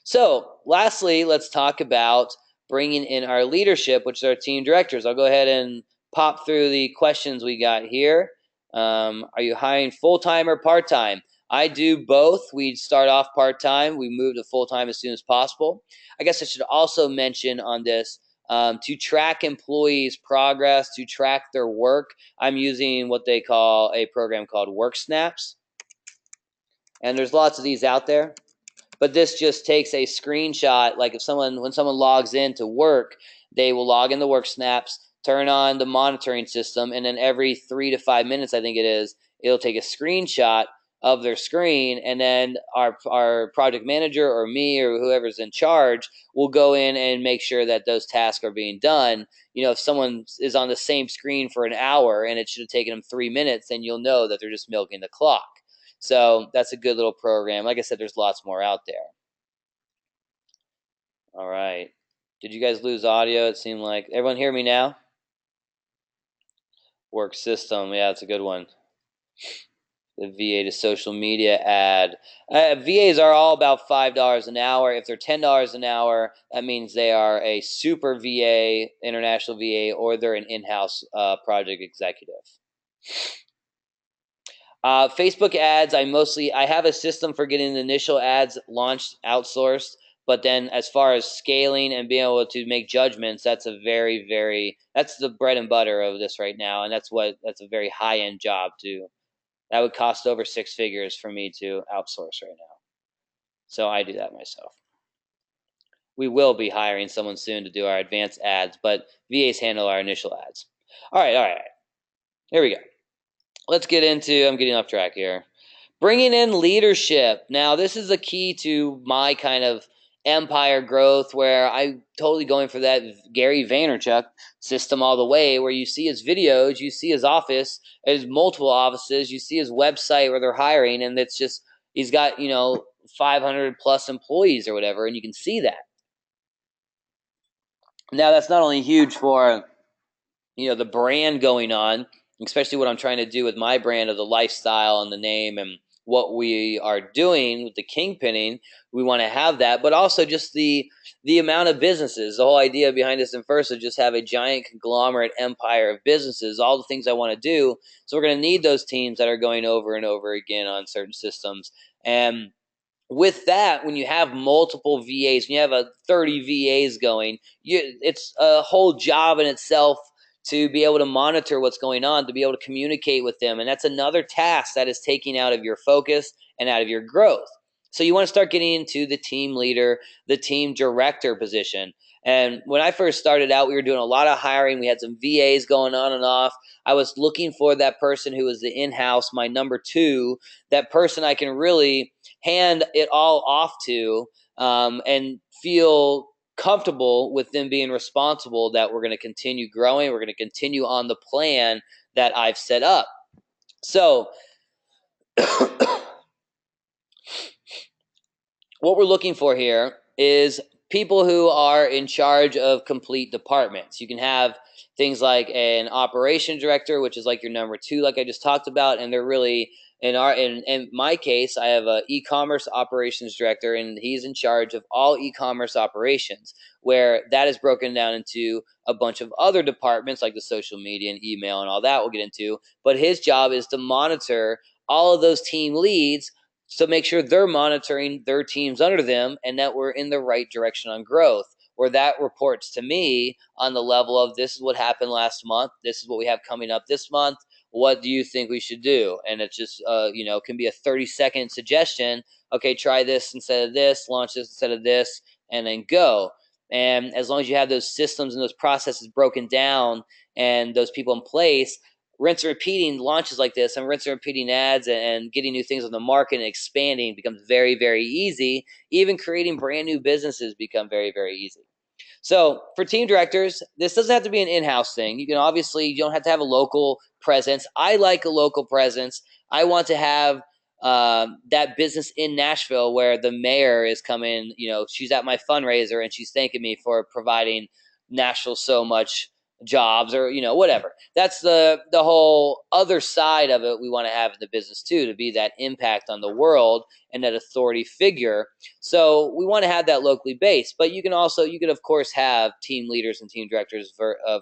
A: So lastly, let's talk about bringing in our leadership, which is our team directors. I'll go ahead and pop through the questions we got here. Are you hiring full-time or part-time? I do both. We start off part-time. We move to full-time as soon as possible. I guess I should also mention on this, to track employees' progress, to track their work, I'm using what they call a program called Work Snaps. And there's lots of these out there. But this just takes a screenshot. Like when someone logs in to work, they will log in the Work Snaps, turn on the monitoring system, and then every 3 to 5 minutes, I think it is, it'll take a screenshot of their screen, and then our project manager or me or whoever's in charge will go in and make sure that those tasks are being done. If someone is on the same screen for an hour and it should have taken them 3 minutes, then you'll know that they're just milking the clock. So that's a good little program. Like I said, there's lots more out there. All right. Did you guys lose audio? It seemed like everyone hear me now? Work system. Yeah, it's a good one. The VA to social media ad. VAs are all about $5 an hour. If they're $10 an hour, that means they are a super VA, international VA, or they're an in-house project executive. Facebook ads, I have a system for getting the initial ads launched outsourced, but then as far as scaling and being able to make judgments, that's a that's the bread and butter of this right now, and that's a very high-end job too. That would cost over 6 figures for me to outsource right now. So I do that myself. We will be hiring someone soon to do our advanced ads, but VAs handle our initial ads. All right. Here we go. Let's get into, I'm getting off track here. Bringing in leadership. Now, this is the key to my kind of empire growth, where I'm totally going for that Gary Vaynerchuk system all the way, where you see his videos, you see his office, his multiple offices, you see his website where they're hiring, and it's just, he's got, 500 plus employees or whatever, and you can see that. Now, that's not only huge for, the brand going on, especially what I'm trying to do with my brand of the lifestyle and the name and what we are doing with the Kingpinning. We want to have that, but also just the amount of businesses. The whole idea behind this in first is just have a giant conglomerate empire of businesses, all the things I want to do. So we're going to need those teams that are going over and over again on certain systems. And with that, when you have multiple VAs, when you have 30 VAs going, it's a whole job in itself to be able to monitor what's going on, to be able to communicate with them. And that's another task that is taking out of your focus and out of your growth. So you want to start getting into the team leader, the team director position. And when I first started out, we were doing a lot of hiring. We had some VAs going on and off. I was looking for that person who was the in-house, my number 2, that person I can really hand it all off to, and feel comfortable with them being responsible that we're going to continue growing. We're going to continue on the plan that I've set up. So what we're looking for here is people who are in charge of complete departments. You can have things like an operations director, which is like your number 2, like I just talked about, and they're really in my case, I have a e-commerce operations director, and he's in charge of all e-commerce operations, where that is broken down into a bunch of other departments like the social media and email and all that we'll get into. But his job is to monitor all of those team leads, so make sure they're monitoring their teams under them and that we're in the right direction on growth, where that reports to me on the level of, this is what happened last month, this is what we have coming up this month, what do you think we should do? And it's just can be a 30-second suggestion. Okay, try this instead of this, launch this instead of this, and then go. And as long as you have those systems and those processes broken down and those people in place, rinse and repeating launches like this and rinse and repeating ads and getting new things on the market and expanding becomes very, very easy. Even creating brand new businesses become very, very easy. So for team directors, this doesn't have to be an in-house thing. You don't have to have a local presence. I like a local presence. I want to have that business in Nashville where the mayor is coming. She's at my fundraiser and she's thanking me for providing Nashville so much jobs, or whatever. That's the whole other side of it we want to have in the business too, to be that impact on the world and that authority figure. So we want to have that locally based, but you can of course have team leaders and team directors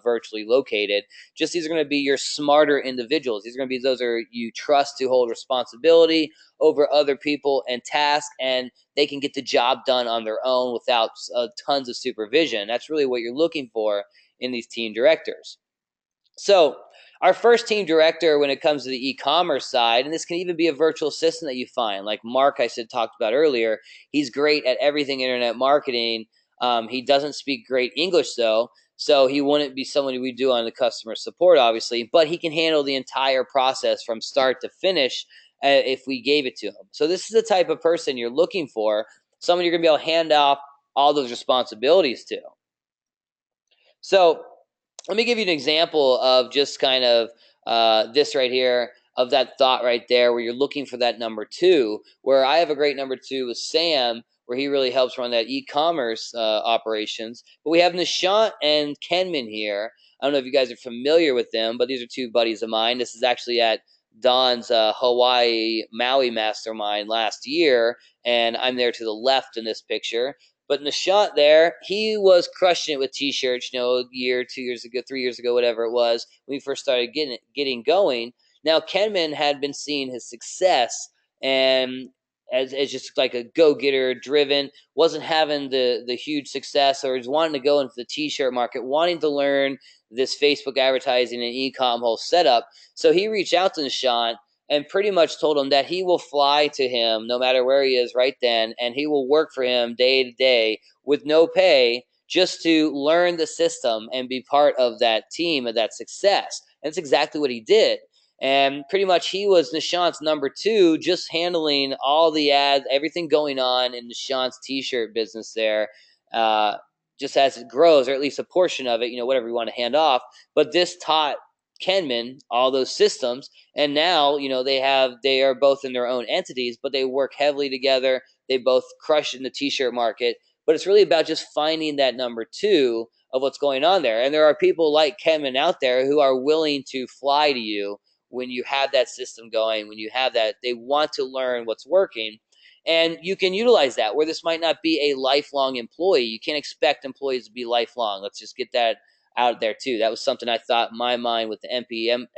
A: virtually located. Just these are going to be your smarter individuals. These are going to be those you trust to hold responsibility over other people and tasks, and they can get the job done on their own without tons of supervision. That's really what you're looking for in these team directors. So our first team director, when it comes to the e-commerce side, and this can even be a virtual assistant that you find, like Mark I talked about earlier. He's great at everything internet marketing. He doesn't speak great English though, so he wouldn't be someone we do on the customer support, obviously, but he can handle the entire process from start to finish if we gave it to him. So this is the type of person you're looking for, someone you're going to be able to hand off all those responsibilities to. So let me give you an example of just kind of this right here, of that thought right there, where you're looking for that number two, where I have a great number two with Sam, where he really helps run that e-commerce operations. But we have Nishant and Kenman here. I don't know if you guys are familiar with them, but these are two buddies of mine. This is actually at Don's Hawaii Maui mastermind last year, and I'm there to the left in this picture. But Nishant there, he was crushing it with t-shirts, a year, 2 years ago, 3 years ago, whatever it was, when we first started getting going. Now, Kenman had been seeing his success and as just like a go-getter, driven, wasn't having the huge success, or was wanting to go into the t-shirt market, wanting to learn this Facebook advertising and e-com whole setup. So he reached out to Nishant and pretty much told him that he will fly to him no matter where he is right then, and he will work for him day to day with no pay, just to learn the system and be part of that team, of that success. And that's exactly what he did. And pretty much he was Nishant's number two, just handling all the ads, everything going on in Nishant's t-shirt business there, just as it grows, or at least a portion of it, whatever you want to hand off. But this taught Kenman all those systems, and now they are both in their own entities, but they work heavily together. They both crush in the t-shirt market, but it's really about just finding that number two of what's going on there. And there are people like Kenman out there who are willing to fly to you when you have that system going, when you have that. They want to learn what's working, and you can utilize that where this might not be a lifelong employee. You can't expect employees to be lifelong. Let's just get that out there too. That was something I thought in my mind with the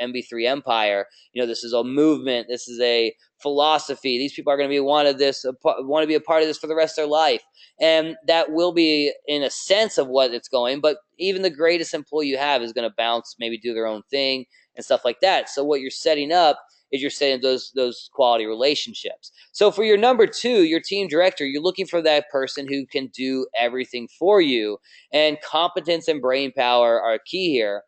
A: MB3 Empire. This is a movement. This is a philosophy. These people are going to be want to be a part of this for the rest of their life, and that will be in a sense of what it's going. But even the greatest employee you have is going to bounce, maybe do their own thing and stuff like that. So what you're setting up is you're setting those quality relationships. So for your number two, your team director, you're looking for that person who can do everything for you. And competence and brain power are key here.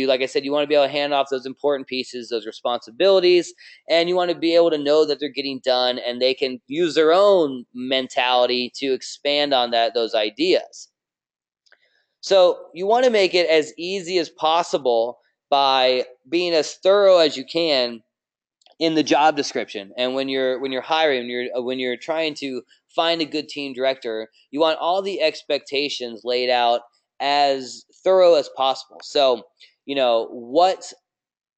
A: Like I said, you want to be able to hand off those important pieces, those responsibilities, and you want to be able to know that they're getting done and they can use their own mentality to expand on those ideas. So you want to make it as easy as possible by being as thorough as you can in the job description. And when you're hiring, when you're trying to find a good team director, you want all the expectations laid out as thorough as possible. So, what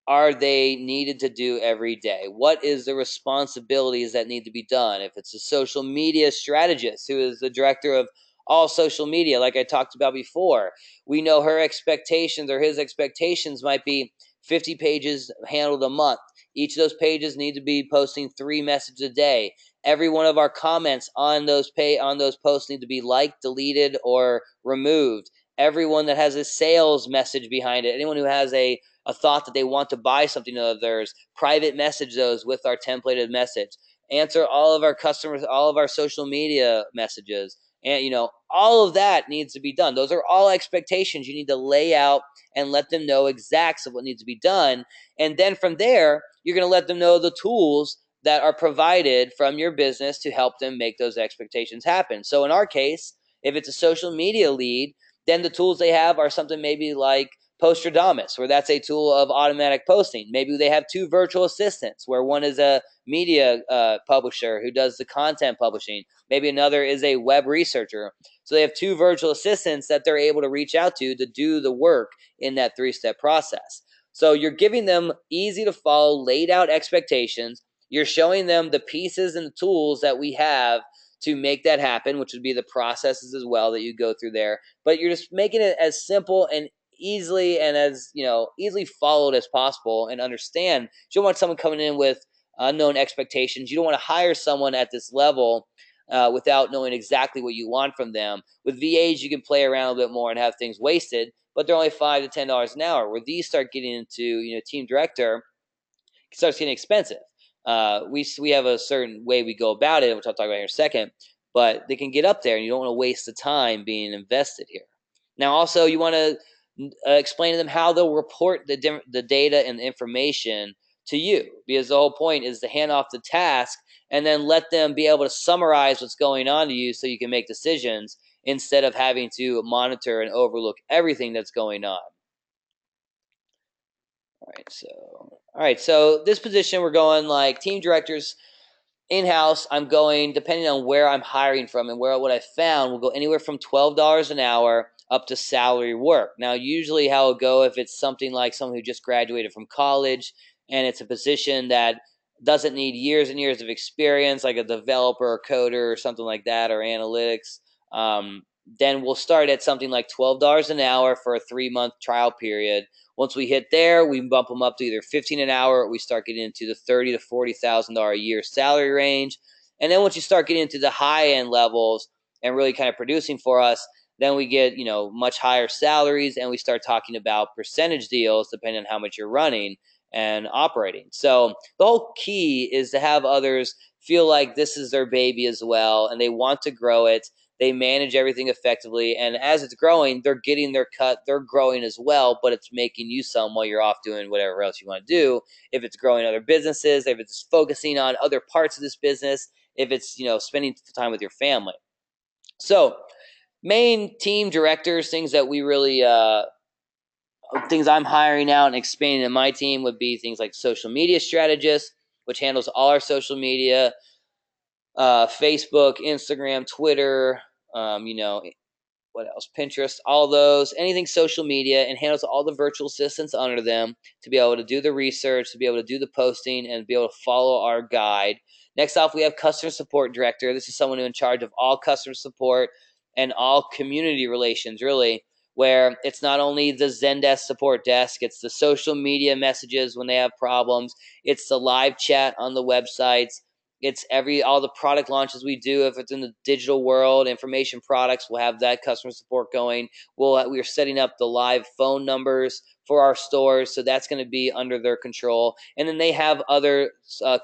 A: are they needed to do every day? What is the responsibilities that need to be done? If it's a social media strategist who is the director of all social media, like I talked about before, we know her expectations or his expectations might be 50 pages handled a month. Each of those pages need to be posting 3 messages a day. Every one of our comments on those posts need to be liked, deleted, or removed. Everyone that has a sales message behind it, anyone who has a thought that they want to buy something of theirs, private message those with our templated message. Answer all of our customers, all of our social media messages. And, all of that needs to be done. Those are all expectations you need to lay out and let them know exacts of what needs to be done. And then from there, you're going to let them know the tools that are provided from your business to help them make those expectations happen. So in our case, if it's a social media lead, then the tools they have are something maybe like Postradamus, where that's a tool of automatic posting. Maybe they have 2 virtual assistants, where one is a media publisher who does the content publishing. Maybe another is a web researcher. So they have 2 virtual assistants that they're able to reach out to do the work in that 3-step process. So you're giving them easy to follow, laid out expectations. You're showing them the pieces and the tools that we have to make that happen, which would be the processes as well that you go through there. But you're just making it as simple and easily and as easily followed as possible and understand. You don't want someone coming in with unknown expectations. You don't want to hire someone at this level without knowing exactly what you want from them. With VAs, you can play around a little bit more and have things wasted, but they're only $5 to $10 an hour. Where these start getting into team director, it starts getting expensive. We have a certain way we go about it, which I'll talk about here in a second, but they can get up there, and you don't want to waste the time being invested here. Now, also, you want to explain to them how they'll report the data and the information to you, because the whole point is to hand off the task and then let them be able to summarize what's going on to you so you can make decisions instead of having to monitor and overlook everything that's going on. All right, so this position we're going like team directors in-house. I'm going, depending on where I'm hiring from and what I found, will go anywhere from $12 an hour up to salary work. Now, usually how it'll go, if it's something like someone who just graduated from college and it's a position that doesn't need years and years of experience, like a developer or coder or something like that, or analytics, then we'll start at something like $12 an hour for a 3-month trial period. Once we hit there, we bump them up to either $15 an hour, or we start getting into the $30,000 to $40,000 a year salary range. And then once you start getting into the high end levels and really kind of producing for us, then we get much higher salaries, and we start talking about percentage deals depending on how much you're running and operating. So the whole key is to have others feel like this is their baby as well, and they want to grow it. They manage everything effectively, and as it's growing, they're getting their cut. They're growing as well, but it's making you some while you're off doing whatever else you want to do. If it's growing other businesses, if it's focusing on other parts of this business, if it's spending time with your family. So main team directors, things that we really things I'm hiring out and expanding in my team would be things like social media strategist, which handles all our social media, Facebook, Instagram, Twitter, what else? Pinterest, all those, anything social media, and handles all the virtual assistants under them to be able to do the research, to be able to do the posting, and be able to follow our guide. Next off, we have customer support director. This is someone who's in charge of all customer support and all community relations, really, where it's not only the Zendesk support desk, it's the social media messages when they have problems, it's the live chat on the websites, it's all the product launches we do. If it's in the digital world, information products, we'll have that customer support going. We're setting up the live phone numbers for our stores, so that's going to be under their control. And then they have other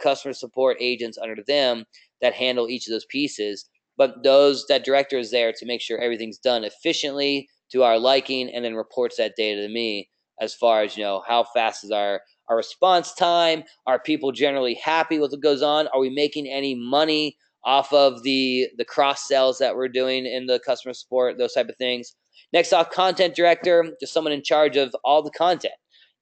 A: customer support agents under them that handle each of those pieces. But that director is there to make sure everything's done efficiently to our liking, and then reports that data to me as far as how fast is our response time. Are people generally happy with what goes on? Are we making any money off of the cross sells that we're doing in the customer support, those type of things? Next off, content director, just someone in charge of all the content,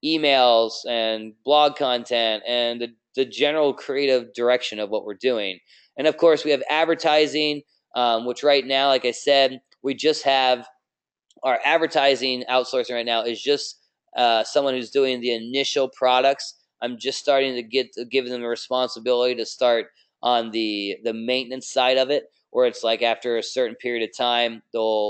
A: emails and blog content, and the general creative direction of what we're doing. And of course, we have advertising, which right now, like I said, we just have our advertising outsourcing right now is just someone who's doing the initial products. I'm just starting to give them the responsibility to start on the maintenance side of it, where it's like after a certain period of time,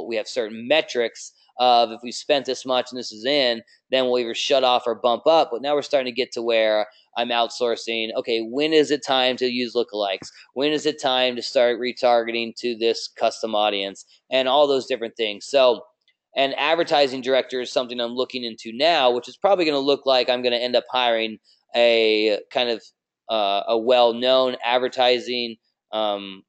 A: we have certain metrics of if we spent this much and this is in, then we'll either shut off or bump up. But now we're starting to get to where I'm outsourcing. Okay, when is it time to use lookalikes? When is it time to start retargeting to this custom audience and all those different things? So, an advertising director is something I'm looking into now, which is probably going to look like I'm going to end up hiring a kind of a well-known advertising um,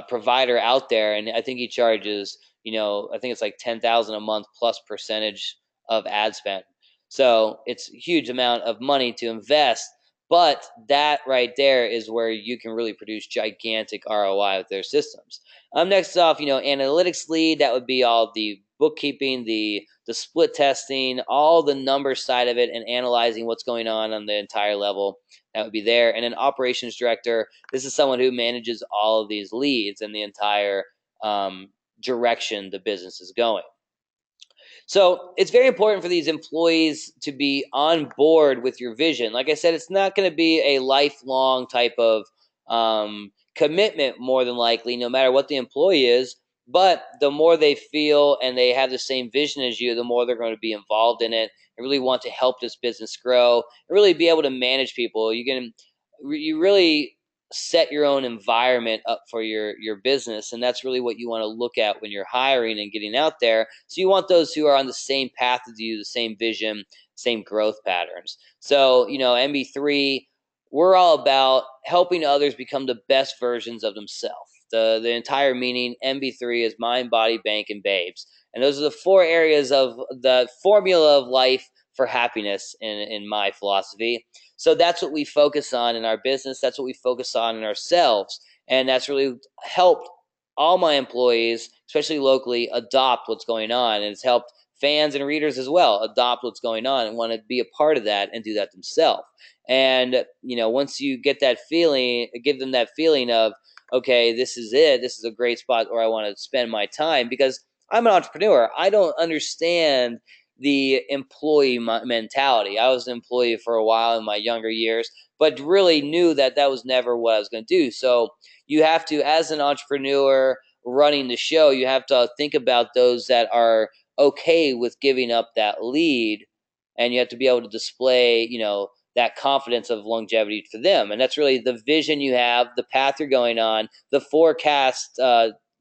A: provider out there, and I think he charges, I think it's like 10,000 a month plus percentage of ad spend. So it's a huge amount of money to invest, but that right there is where you can really produce gigantic ROI with their systems. Next off, analytics lead, that would be all the bookkeeping, the split testing, all the number side of it, and analyzing what's going on the entire level. That would be there. And an operations director, this is someone who manages all of these leads and the entire direction the business is going. So it's very important for these employees to be on board with your vision. Like I said, it's not going to be a lifelong type of commitment, more than likely, no matter what the employee is. But the more they feel and they have the same vision as you, the more they're going to be involved in it and really want to help this business grow and really be able to manage people. You really set your own environment up for your business, and that's really what you want to look at when you're hiring and getting out there. So you want those who are on the same path as you, the same vision, same growth patterns. So MB3, we're all about helping others become the best versions of themselves. The entire meaning, MB3, is mind, body, bank, and babes. And those are the 4 areas of the formula of life for happiness in my philosophy. So that's what we focus on in our business. That's what we focus on in ourselves. And that's really helped all my employees, especially locally, adopt what's going on. And it's helped fans and readers as well adopt what's going on and want to be a part of that and do that themselves. And, once you get that feeling, give them that feeling of, okay, this is it. This is a great spot where I want to spend my time, because I'm an entrepreneur. I don't understand the employee mentality. I was an employee for a while in my younger years, but really knew that that was never what I was going to do. So you have to, as an entrepreneur running the show, you have to think about those that are okay with giving up that lead, and you have to be able to display, that confidence of longevity for them. And that's really the vision you have, the path you're going on, the forecast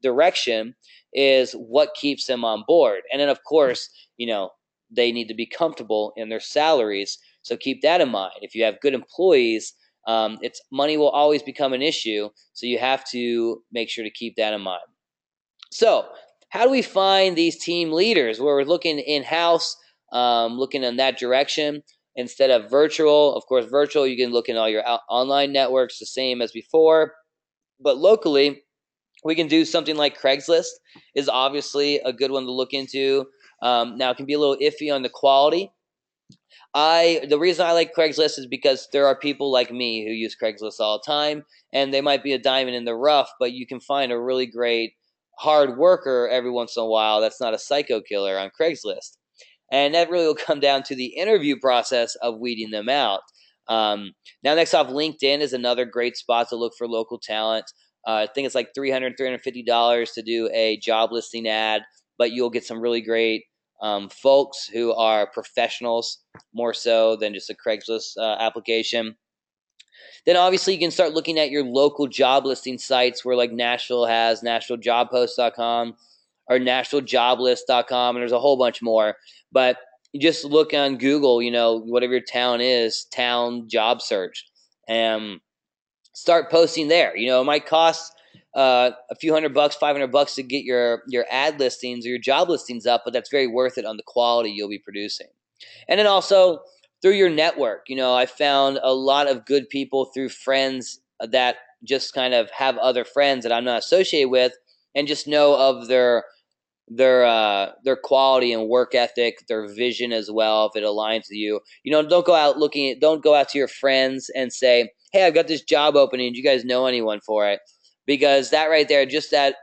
A: direction is what keeps them on board. And then, of course, they need to be comfortable in their salaries. So keep that in mind. If you have good employees, it's money will always become an issue. So you have to make sure to keep that in mind. So how do we find these team leaders? Where we're looking in-house, looking in that direction instead of virtual. Of course, virtual, you can look in all your online networks, the same as before. But locally, we can do something like Craigslist is obviously a good one to look into. Now, it can be a little iffy on the quality. The reason I like Craigslist is because there are people like me who use Craigslist all the time, and they might be a diamond in the rough, but you can find a really great hard worker every once in a while that's not a psycho killer on Craigslist. And that really will come down to the interview process of weeding them out. Now, next off, LinkedIn is another great spot to look for local talent. I think it's like $300, $350 to do a job listing ad, but you'll get some really great folks who are professionals, more so than just a Craigslist application. Then obviously you can start looking at your local job listing sites, where like Nashville has NashvilleJobPost.com or NashvilleJoblist.com, and there's a whole bunch more. But you just look on Google, whatever your town is, town job search, and start posting there. It might cost a few $100, $500 to get your ad listings or your job listings up, but that's very worth it on the quality you'll be producing. And then also through your network, I found a lot of good people through friends that just kind of have other friends that I'm not associated with, and just know of their quality and work ethic, their vision as well, if it aligns with you. Don't go out to your friends and say, hey, I've got this job opening, do you guys know anyone for it? Because that right there, just that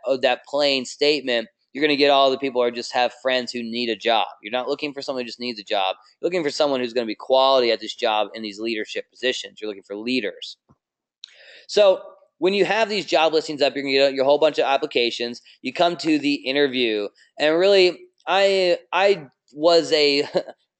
A: plain statement, you're going to get all the people who just have friends who need a job. You're not looking for someone who just needs a job. You're looking for someone who's going to be quality at this job in these leadership positions. You're looking for leaders. So when you have these job listings up, you're going to get your whole bunch of applications. You come to the interview, and really I was a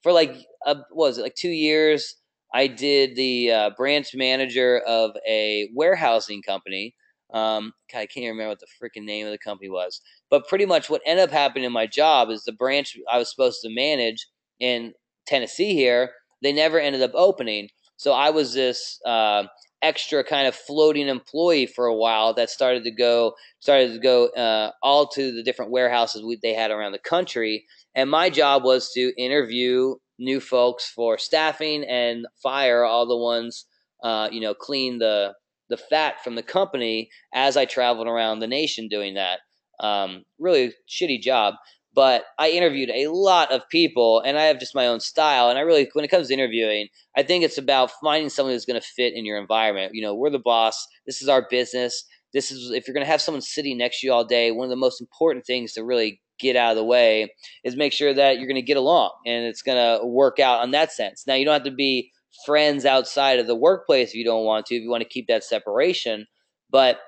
A: for what was it, like 2 years. I did the branch manager of a warehousing company. God, I can't even remember what the freaking name of the company was. But pretty much what ended up happening in my job is the branch I was supposed to manage in Tennessee here, they never ended up opening. So I was this extra kind of floating employee for a while that started to go all to the different warehouses they had around the country. And my job was to interview new folks for staffing and fire all the ones, clean the fat from the company as I traveled around the nation doing that. Really shitty job. But I interviewed a lot of people, and I have just my own style. And I really, when it comes to interviewing, I think it's about finding someone who's going to fit in your environment. We're the boss. This is our business. This is, if you're going to have someone sitting next to you all day, one of the most important things to really get out of the way is make sure that you're going to get along and it's going to work out on that sense. Now, you don't have to be friends outside of the workplace if you don't want to, if you want to keep that separation, but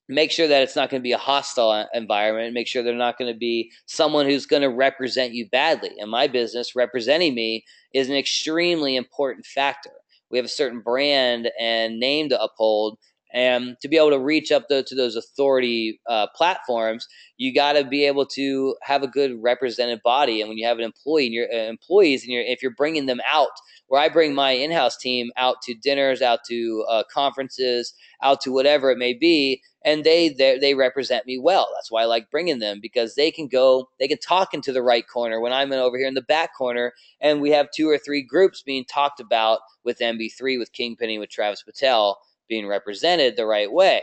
A: make sure that it's not going to be a hostile environment. Make sure they're not going to be someone who's going to represent you badly. In my business, representing me is an extremely important factor. We have a certain brand and name to uphold. And to be able to reach up to those authority platforms, you got to be able to have a good represented body. And when you have an employee and your employees, and if you're bringing them out, where I bring my in-house team out to dinners, out to conferences, out to whatever it may be, and they represent me well. That's why I like bringing them, because they can talk into the right corner when I'm over here in the back corner, and we have 2 or 3 groups being talked about with MB3, with Kingpinning, with Travis Patel being represented the right way.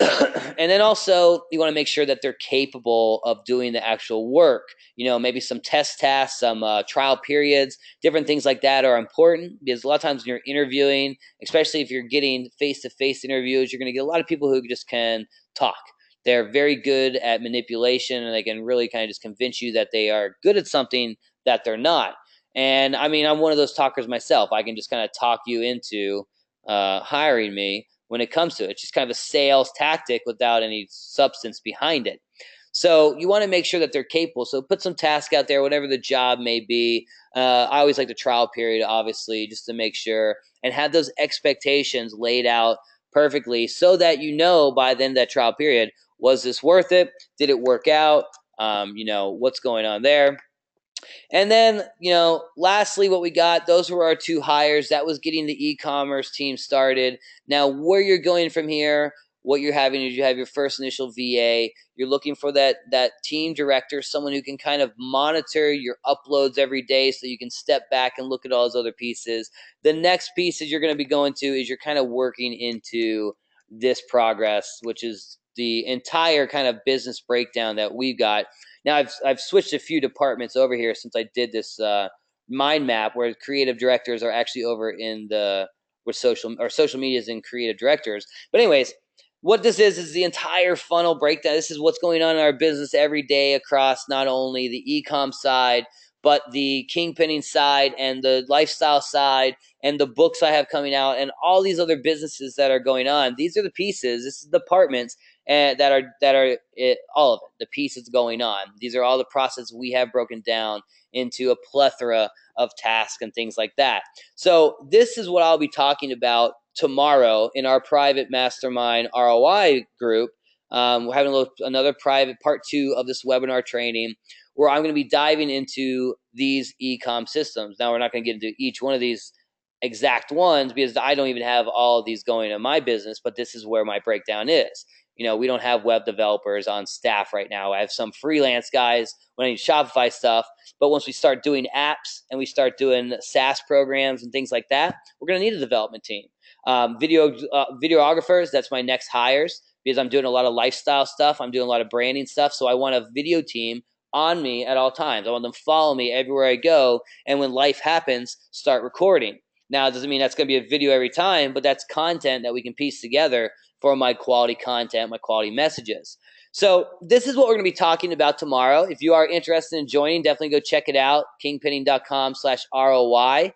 A: And then also you want to make sure that they're capable of doing the actual work. Maybe some test tasks, some trial periods, different things like that are important, because a lot of times when you're interviewing, especially if you're getting face-to-face interviews, you're going to get a lot of people who just can talk. They're very good at manipulation, and they can really kind of just convince you that they are good at something that they're not. And I mean, I'm one of those talkers myself. I can just kind of talk you into hiring me when it comes to it. It's just kind of a sales tactic without any substance behind it. So you want to make sure that they're capable. So put some task out there, whatever the job may be. I always like the trial period, obviously, just to make sure, and have those expectations laid out perfectly so that by the end of that trial period, was this worth it? Did it work out? What's going on there? And then, lastly, what we got, those were our 2 hires. That was getting the e-commerce team started. Now, where you're going from here, what you're having is you have your first initial VA. You're looking for that team director, someone who can kind of monitor your uploads every day so you can step back and look at all those other pieces. The next pieces you're going to be going to is you're kind of working into this progress, which is the entire kind of business breakdown that we've got. Now I've switched a few departments over here since I did this mind map, where creative directors are actually over in where social media is in creative directors. But anyways, what this is the entire funnel breakdown. This is what's going on in our business every day across not only the e-com side, but the kingpinning side and the lifestyle side and the books I have coming out and all these other businesses that are going on. These are the pieces. This is the departments and that are all of it, the pieces going on. These are all the processes we have broken down into a plethora of tasks and things like that. So this is what I'll be talking about tomorrow in our private mastermind ROI group. We're having another private part 2 of this webinar training, where I'm going to be diving into these e-com systems. Now, we're not going to get into each one of these exact ones, because I don't even have all of these going in my business, but this is where my breakdown is. We don't have web developers on staff right now. I have some freelance guys when I need Shopify stuff. But once we start doing apps and we start doing SaaS programs and things like that, we're going to need a development team. Videographers, that's my next hires, because I'm doing a lot of lifestyle stuff. I'm doing a lot of branding stuff. So I want a video team on me at all times. I want them to follow me everywhere I go. And when life happens, start recording. Now, it doesn't mean that's going to be a video every time, but that's content that we can piece together for my quality content, my quality messages. So this is what we're going to be talking about tomorrow. If you are interested in joining, definitely go check it out, kingpinning.com/ROI.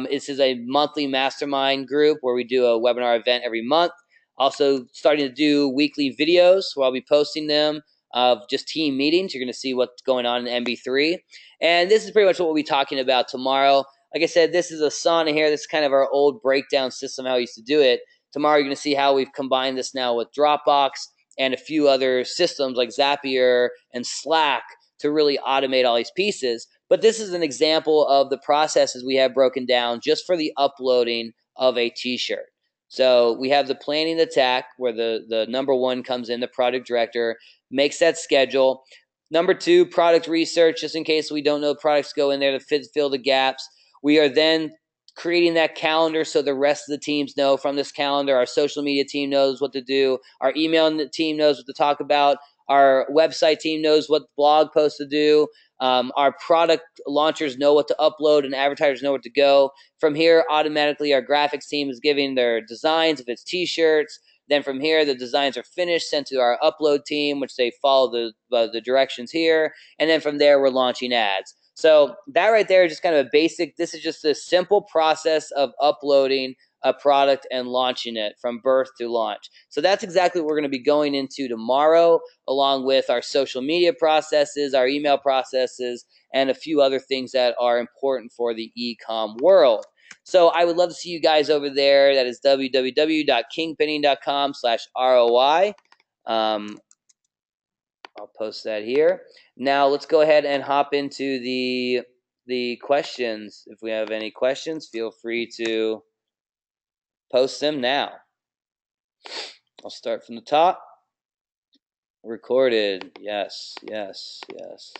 A: This is a monthly mastermind group where we do a webinar event every month. Also starting to do weekly videos where I'll be posting them of just team meetings. You're going to see what's going on in MB3. And this is pretty much what we'll be talking about tomorrow. Like I said, this is Asana here. This is kind of our old breakdown system, how we used to do it. Tomorrow, you're going to see how we've combined this now with Dropbox and a few other systems like Zapier and Slack to really automate all these pieces. But this is an example of the processes we have broken down just for the uploading of a t-shirt. So we have the planning attack where the number one comes in, the product director, makes that schedule. Number two, product research, just in case we don't know products, go in there to fill the gaps. We are then creating that calendar so the rest of the teams know from this calendar. Our social media team knows what to do. Our email team knows what to talk about. Our website team knows what blog posts to do. Our product launchers know what to upload and advertisers know where to go. From here, automatically our graphics team is giving their designs if it's t-shirts. Then from here, the designs are finished, sent to our upload team, which they follow the directions here. And then from there, we're launching ads. So that right there is just kind of a basic, this is just a simple process of uploading a product and launching it from birth to launch. So that's exactly what we're going to be going into tomorrow, along with our social media processes, our email processes, and a few other things that are important for the e-com world. So I would love to see you guys over there. That is www.kingpinning.com/ROI. I'll post that here. Now let's go ahead and hop into the questions. If we have any questions, feel free to post them now. I'll start from the top. Recorded. Yes, yes, yes.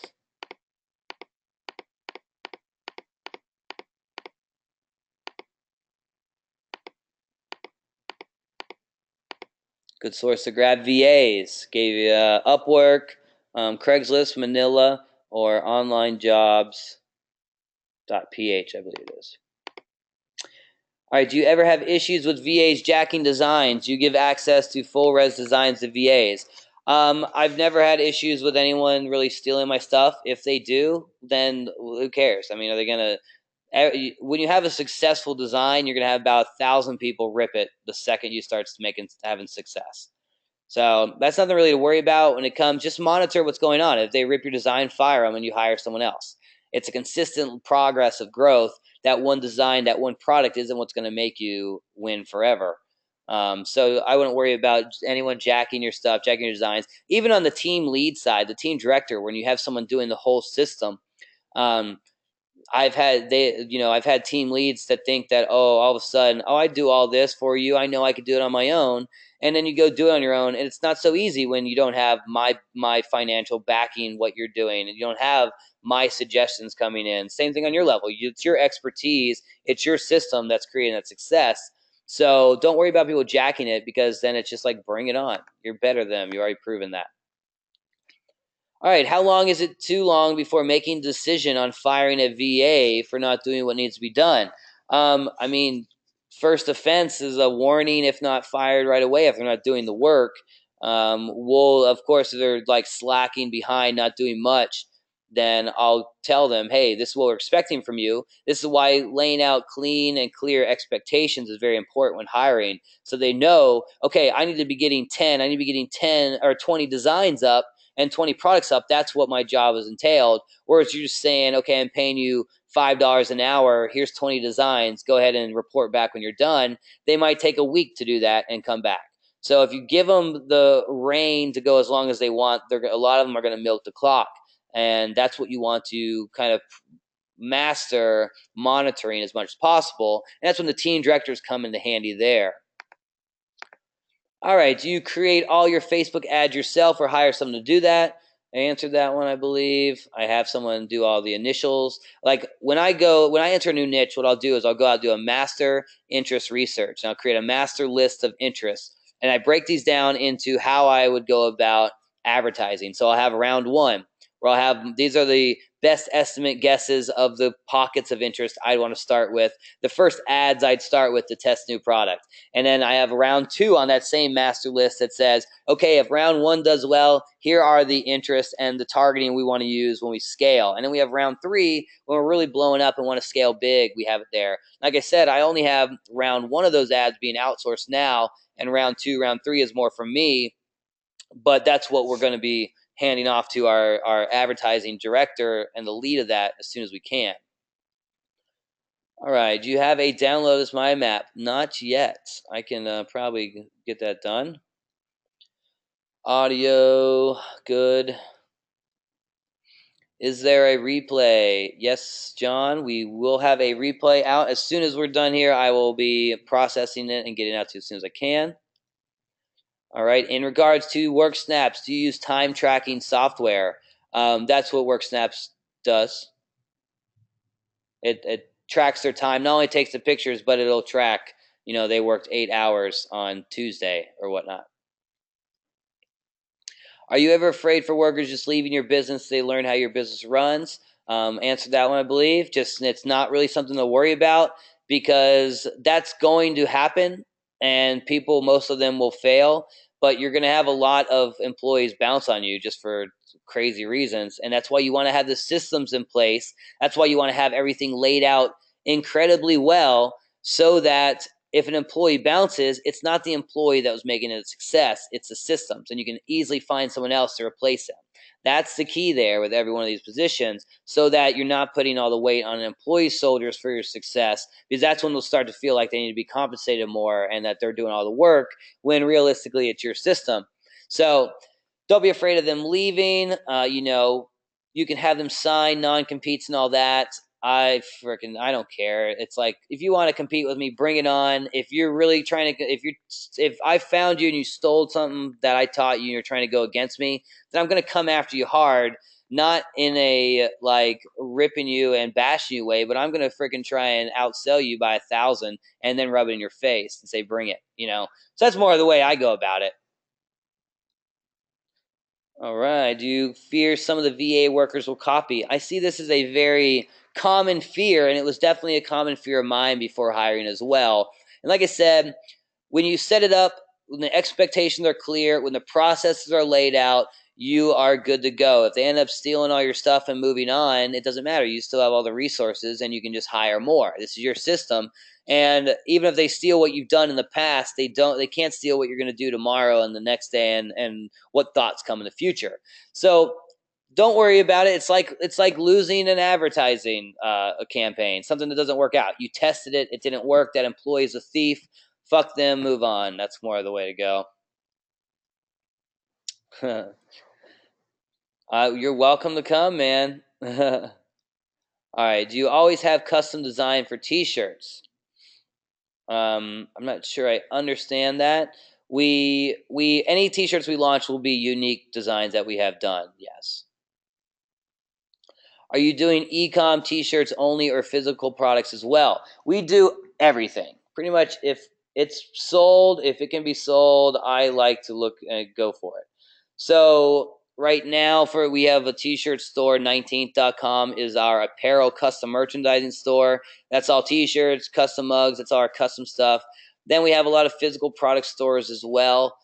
A: Good source to grab VAs. Gave you Upwork, Craigslist, Manila, or onlinejobs.ph, I believe it is. All right, do you ever have issues with VAs jacking designs? You give access to full res designs to VAs. I've never had issues with anyone really stealing my stuff. If they do, then who cares? I mean, are they going to, when you have a successful design, you're going to have about 1,000 people rip it the second you start having success. So that's nothing really to worry about when it comes. Just monitor what's going on. If they rip your design, fire them and you hire someone else. It's a consistent progress of growth. That one design, that one product isn't what's going to make you win forever. So I wouldn't worry about anyone jacking your stuff, jacking your designs. Even on the team lead side, the team director, when you have someone doing the whole system, I've had team leads that think that, oh, all of a sudden, oh, I do all this for you. I know I could do it on my own. And then you go do it on your own. And it's not so easy when you don't have my financial backing what you're doing. And you don't have my suggestions coming in. Same thing on your level. It's your expertise. It's your system that's creating that success. So don't worry about people jacking it, because then it's just like, bring it on. You're better than them. You've already proven that. All right, how long is it too long before making a decision on firing a VA for not doing what needs to be done? I mean, first offense is a warning, if not fired right away, if they're not doing the work. We'll, of course, if they're like slacking behind, not doing much, then I'll tell them, hey, this is what we're expecting from you. This is why laying out clean and clear expectations is very important when hiring. So they know, okay, I need to be getting 10 or 20 designs up and 20 products up. That's what my job is entailed. Whereas you're just saying, okay, I'm paying you $5 an hour. Here's 20 designs. Go ahead and report back when you're done. They might take a week to do that and come back. So if you give them the reign to go as long as they want, a lot of them are going to milk the clock. And that's what you want to kind of master, monitoring as much as possible. And that's when the team directors come into handy there. All right, do you create all your Facebook ads yourself or hire someone to do that? I answered that one, I believe. I have someone do all the initials. Like when I enter a new niche, what I'll do is I'll go out and do a master interest research. And I'll create a master list of interests. And I break these down into how I would go about advertising. So I'll have round one, where I'll have, these are the best estimate guesses of the pockets of interest I'd want to start with. The first ads I'd start with to test new product. And then I have round two on that same master list that says, okay, if round one does well, here are the interests and the targeting we want to use when we scale. And then we have round three, when we're really blowing up and want to scale big, we have it there. Like I said, I only have round one of those ads being outsourced now, and round two, round three is more from me, but that's what we're going to be handing off to our advertising director and the lead of that as soon as we can. All right, do you have a download this my map? Not yet. I can probably get that done. Audio, good. Is there a replay? Yes, John, we will have a replay out. As soon as we're done here, I will be processing it and getting it out to you as soon as I can. All right, in regards to WorkSnaps, do you use time tracking software? That's what WorkSnaps does. It tracks their time. Not only takes the pictures, but it'll track, they worked 8 hours on Tuesday or whatnot. Are you ever afraid for workers just leaving your business so they learn how your business runs? Answered that one, I believe. Just it's not really something to worry about because that's going to happen, and people, most of them will fail. But you're going to have a lot of employees bounce on you just for crazy reasons, and that's why you want to have the systems in place. That's why you want to have everything laid out incredibly well so that if an employee bounces, it's not the employee that was making it a success, it's the systems, and you can easily find someone else to replace them. That's the key there with every one of these positions, so that you're not putting all the weight on an employee's shoulders for your success, because that's when they'll start to feel like they need to be compensated more and that they're doing all the work, when realistically it's your system. So don't be afraid of them leaving. You can have them sign non-competes and all that. I don't care. It's like, if you want to compete with me, bring it on. If you're really trying to, if I found you and you stole something that I taught you and you're trying to go against me, then I'm going to come after you hard, not in a like ripping you and bashing you way, but I'm going to freaking try and outsell you by 1,000 and then rub it in your face and say, bring it, So that's more of the way I go about it. All right. Do you fear some of the VA workers will copy? I see this as a very common fear, and it was definitely a common fear of mine before hiring as well. And like I said, when you set it up, when the expectations are clear, when the processes are laid out, you are good to go. If they end up stealing all your stuff and moving on, it doesn't matter. You still have all the resources and you can just hire more. This is your system. And even if they steal what you've done in the past, they can't steal what you're going to do tomorrow and the next day and what thoughts come in the future. So don't worry about it. It's like losing an advertising a campaign, something that doesn't work out. You tested it, it didn't work. That employee is a thief. Fuck them, move on. That's more the way to go. You're welcome to come, man. All right. Do you always have custom design for T-shirts? I'm not sure I understand that. Any T-shirts we launch will be unique designs that we have done. Yes. Are you doing e-com T-shirts only or physical products as well? We do everything. Pretty much, if it can be sold, I like to look and go for it. So right now, we have a T-shirt store. 19th.com is our apparel custom merchandising store. That's all T-shirts, custom mugs. That's all our custom stuff. Then we have a lot of physical product stores as well,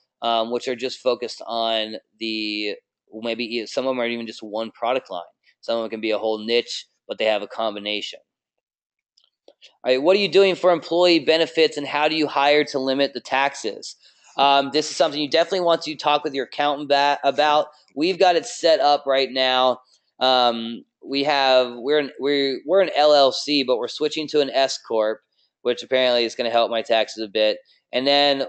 A: which are just focused on maybe some of them are even just one product line. Some of them can be a whole niche, but they have a combination. All right, what are you doing for employee benefits, and how do you hire to limit the taxes? This is something you definitely want to talk with your accountant about. We've got it set up right now. We're an LLC, but we're switching to an S corp, which apparently is going to help my taxes a bit. And then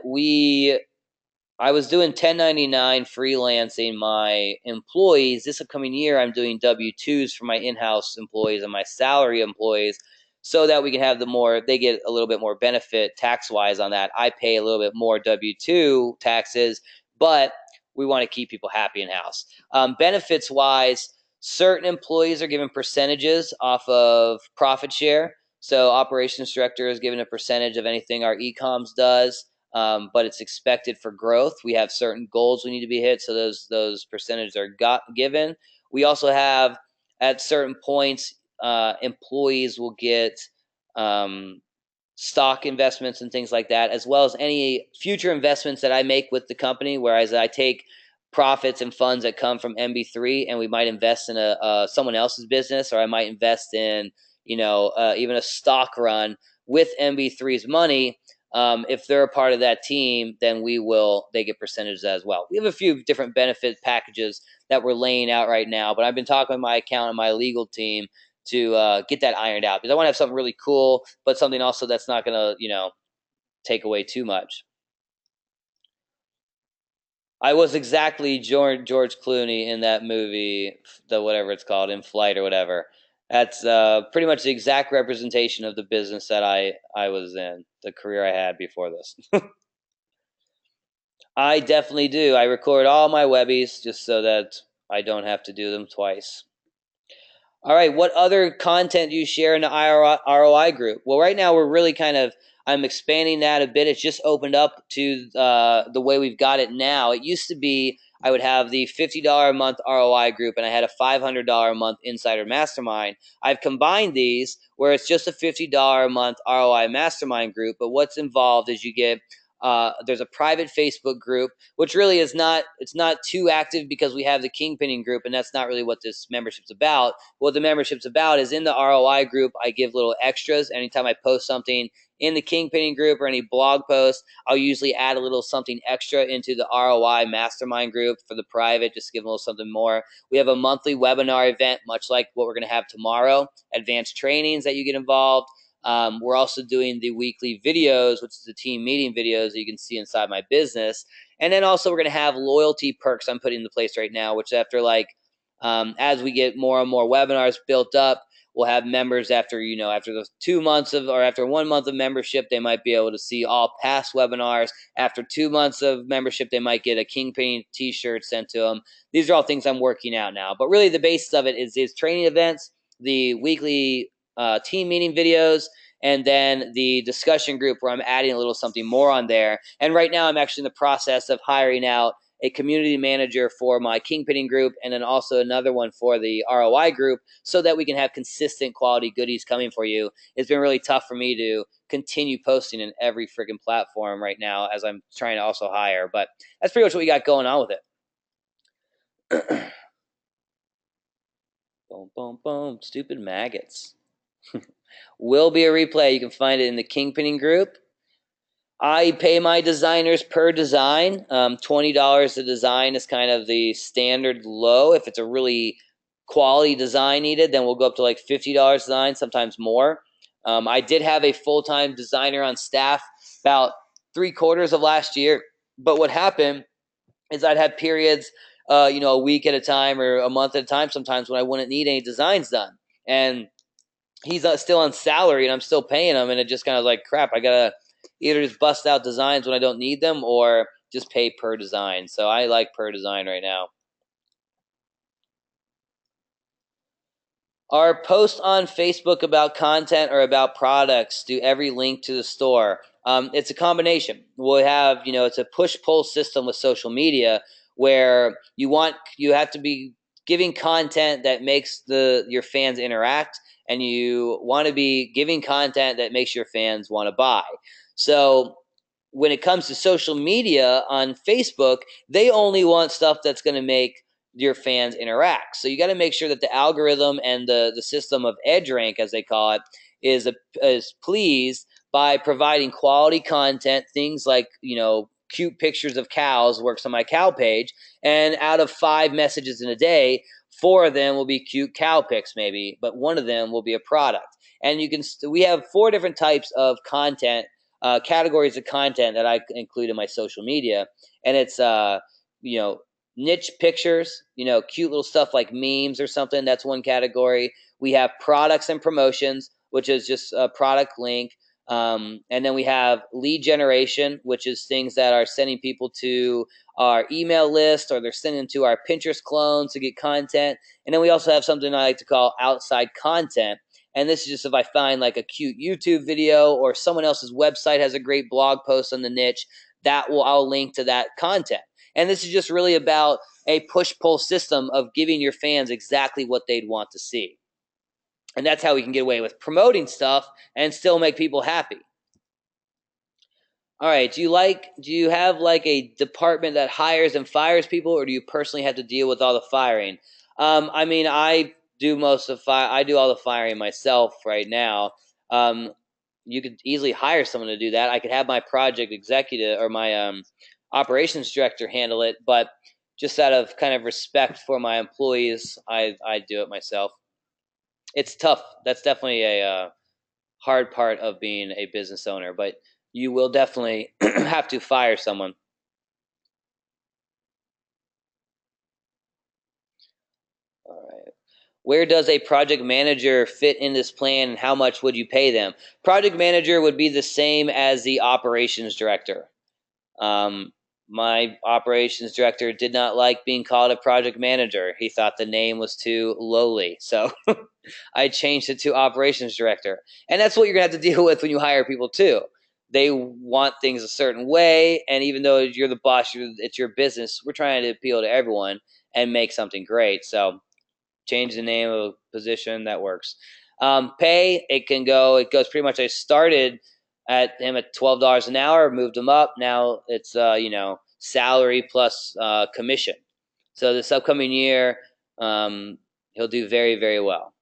A: I was doing 1099 freelancing my employees. This upcoming year, I'm doing W-2s for my in-house employees and my salary employees, so that we can have they get a little bit more benefit tax-wise on that. I pay a little bit more W-2 taxes, but we want to keep people happy in-house. Benefits-wise, certain employees are given percentages off of profit share. So operations director is given a percentage of anything our e-coms does. But it's expected for growth. We have certain goals we need to be hit, so those percentages are given. We also have, at certain points, employees will get stock investments and things like that, as well as any future investments that I make with the company, whereas I take profits and funds that come from MB3 and we might invest in someone else's business, or I might invest in even a stock run with MB3's money. if they're a part of that team, then they get percentages as well. We have a few different benefit packages that we're laying out right now, but I've been talking with my accountant and my legal team to get that ironed out, because I want to have something really cool, but something also that's not going to, take away too much. I was exactly George Clooney in that movie, the whatever it's called, In Flight or whatever. That's pretty much the exact representation of the business that I was in, the career I had before this. I definitely do. I record all my Webbies just so that I don't have to do them twice. All right, what other content do you share in the ROI group? Well, right now we're really I'm expanding that a bit. It's just opened up to the way we've got it now. It used to be I would have the $50 a month ROI group, and I had a $500 a month Insider Mastermind. I've combined these where it's just a $50 a month ROI Mastermind group, but what's involved is you get there's a private Facebook group, which really it's not too active because we have the Kingpinning group, and that's not really what this membership's about. What the membership's about is in the ROI group, I give little extras anytime I post something in the Kingpinning group or any blog post. I'll usually add a little something extra into the ROI mastermind group for the private, just to give them a little something more. We have a monthly webinar event, much like what we're going to have tomorrow, advanced trainings that you get involved. We're also doing the weekly videos, which is the team meeting videos that you can see inside my business. And then also we're going to have loyalty perks I'm putting into place right now, which after as we get more and more webinars built up, we'll have members after those 2 months or after 1 month of membership, they might be able to see all past webinars. After 2 months of membership, they might get a Kingpinning t-shirt sent to them. These are all things I'm working out now. But really the basis of it is training events, the weekly team meeting videos, and then the discussion group where I'm adding a little something more on there. And right now I'm actually in the process of hiring out a community manager for my Kingpinning group, and then also another one for the ROI group, so that we can have consistent quality goodies coming for you. It's been really tough for me to continue posting in every freaking platform right now as I'm trying to also hire, but that's pretty much what we got going on with it. Boom, boom, boom. Stupid maggots. Will be a replay. You can find it in the Kingpinning group. I pay my designers per design. $20 a design is kind of the standard low. If it's a really quality design needed, then we'll go up to like $50 design, sometimes more. I did have a full-time designer on staff about 3/4 of last year, but what happened is I'd have periods, a week at a time or a month at a time sometimes when I wouldn't need any designs done. And he's still on salary and I'm still paying him, and it just kind of like, crap, I gotta either just bust out designs when I don't need them or just pay per design. So I like per design right now. Our posts on Facebook about content or about products do every link to the store. It's a combination. We'll have, it's a push-pull system with social media where you have to be giving content that makes your fans interact, and you want to be giving content that makes your fans want to buy. So when it comes to social media on Facebook, they only want stuff that's going to make your fans interact. So you got to make sure that the algorithm and the system of edge rank, as they call it, is pleased by providing quality content. Things like cute pictures of cows works on my cow page, and out of 5 messages in a day, 4 of them will be cute cow pics maybe, but 1 of them will be a product. And we have 4 different types of content, categories of content that I include in my social media, and it's niche pictures, cute little stuff like memes or something. That's one category. We have products and promotions, which is just a product link. And then we have lead generation, which is things that are sending people to our email list, or they're sending them to our Pinterest clones to get content. And then we also have something I like to call outside content. And this is just if I find like a cute YouTube video or someone else's website has a great blog post on the niche, I'll link to that content. And this is just really about a push-pull system of giving your fans exactly what they'd want to see. And that's how we can get away with promoting stuff and still make people happy. All right, do you have like a department that hires and fires people, or do you personally have to deal with all the firing? I do all the firing myself right now. you could easily hire someone to do that. I could have my project executive or my operations director handle it, but just out of kind of respect for my employees, I do it myself. It's tough. That's definitely a hard part of being a business owner, but you will definitely have to fire someone. All right. Where does a project manager fit in this plan, and how much would you pay them? Project manager would be the same as the operations director. Um, my operations director did not like being called a project manager. He thought the name was too lowly. So I changed it to operations director. And that's what you're going to have to deal with when you hire people too. They want things a certain way. And even though you're the boss, it's your business, we're trying to appeal to everyone and make something great. So change the name of a position that works. Pay, it goes pretty much. I started at him at $12 an hour, moved him up. Now it's salary plus commission. So this upcoming year, he'll do very, very well.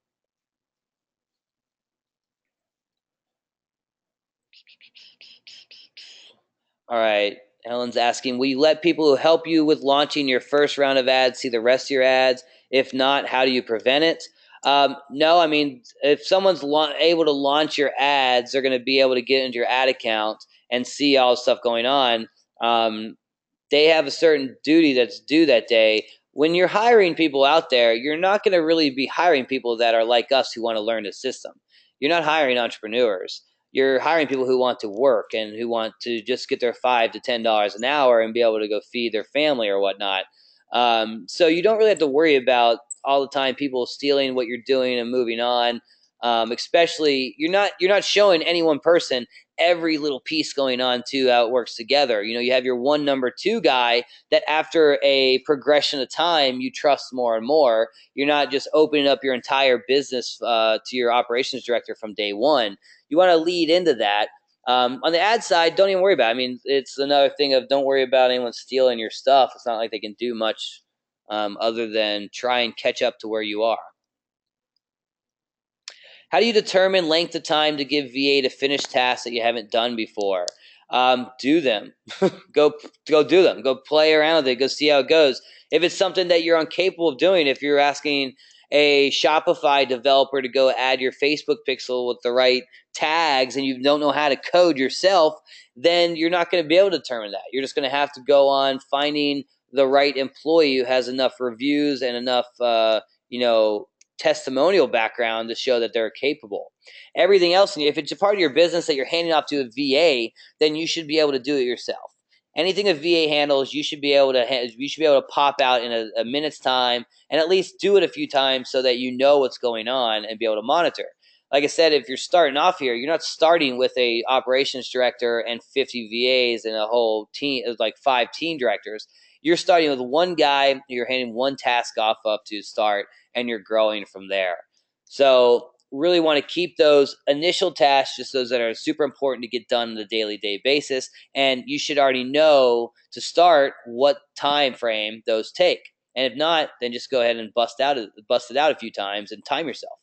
A: All right. Helen's asking, will you let people who help you with launching your first round of ads see the rest of your ads? If not, how do you prevent it? No, I mean, if someone's able to launch your ads, they're going to be able to get into your ad account and see all the stuff going on. They have a certain duty that's due that day. When you're hiring people out there, you're not going to really be hiring people that are like us who want to learn the system. You're not hiring entrepreneurs. You're hiring people who want to work and who want to just get their $5 to $10 an hour and be able to go feed their family or whatnot. So you don't really have to worry about all the time people stealing what you're doing and moving on. Especially you're not showing any one person every little piece going on to how it works together. You have your one number two guy that after a progression of time you trust more and more. You're not just opening up your entire business to your operations director from day one. You want to lead into that. On the ad side, don't even worry about it. I mean, it's another thing of don't worry about anyone stealing your stuff. It's not like they can do much other than try and catch up to where you are. How do you determine length of time to give VA to finish tasks that you haven't done before? Do them. go do them. Go play around with it. Go see how it goes. If it's something that you're incapable of doing, if you're asking a Shopify developer to go add your Facebook pixel with the right tags and you don't know how to code yourself, then you're not going to be able to determine that. You're just going to have to go on finding the right employee who has enough reviews and enough, testimonial background to show that they're capable. Everything else, if it's a part of your business that you're handing off to a VA, then you should be able to do it yourself. Anything a VA handles, you should be able to pop out in a minute's time and at least do it a few times so that you know what's going on and be able to monitor. Like I said, if you're starting off here, you're not starting with a operations director and 50 VAs and a whole team, like 5 team directors. You're starting with one guy, you're handing one task off up to start, and you're growing from there. So really want to keep those initial tasks, just those that are super important to get done on a daily basis. And you should already know to start what time frame those take. And if not, then just go ahead and bust it out a few times and time yourself.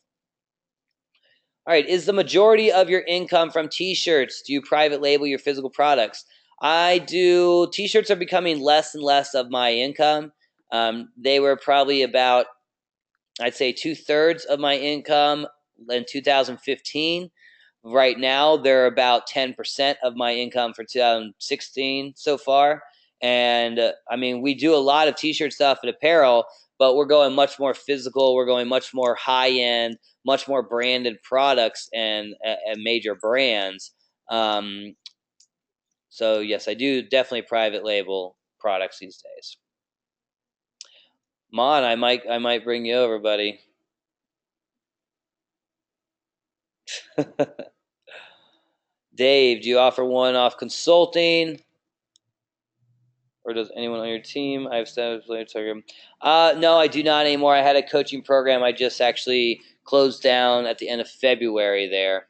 A: All right. Is the majority of your income from t-shirts? Do you private label your physical products? I do. T-shirts are becoming less and less of my income. They were probably about, I'd say, 2/3 of my income in 2015. Right now, they're about 10% of my income for 2016 so far. And I mean, we do a lot of t-shirt stuff and apparel, but we're going much more physical. We're going much more high end, much more branded products and major brands. So yes, I do definitely private label products these days. Mon, I might bring you over, buddy. Dave, do you offer one-off consulting? Or does anyone on your team? I have established later program. No, I do not anymore. I had a coaching program. I just actually closed down at the end of February there.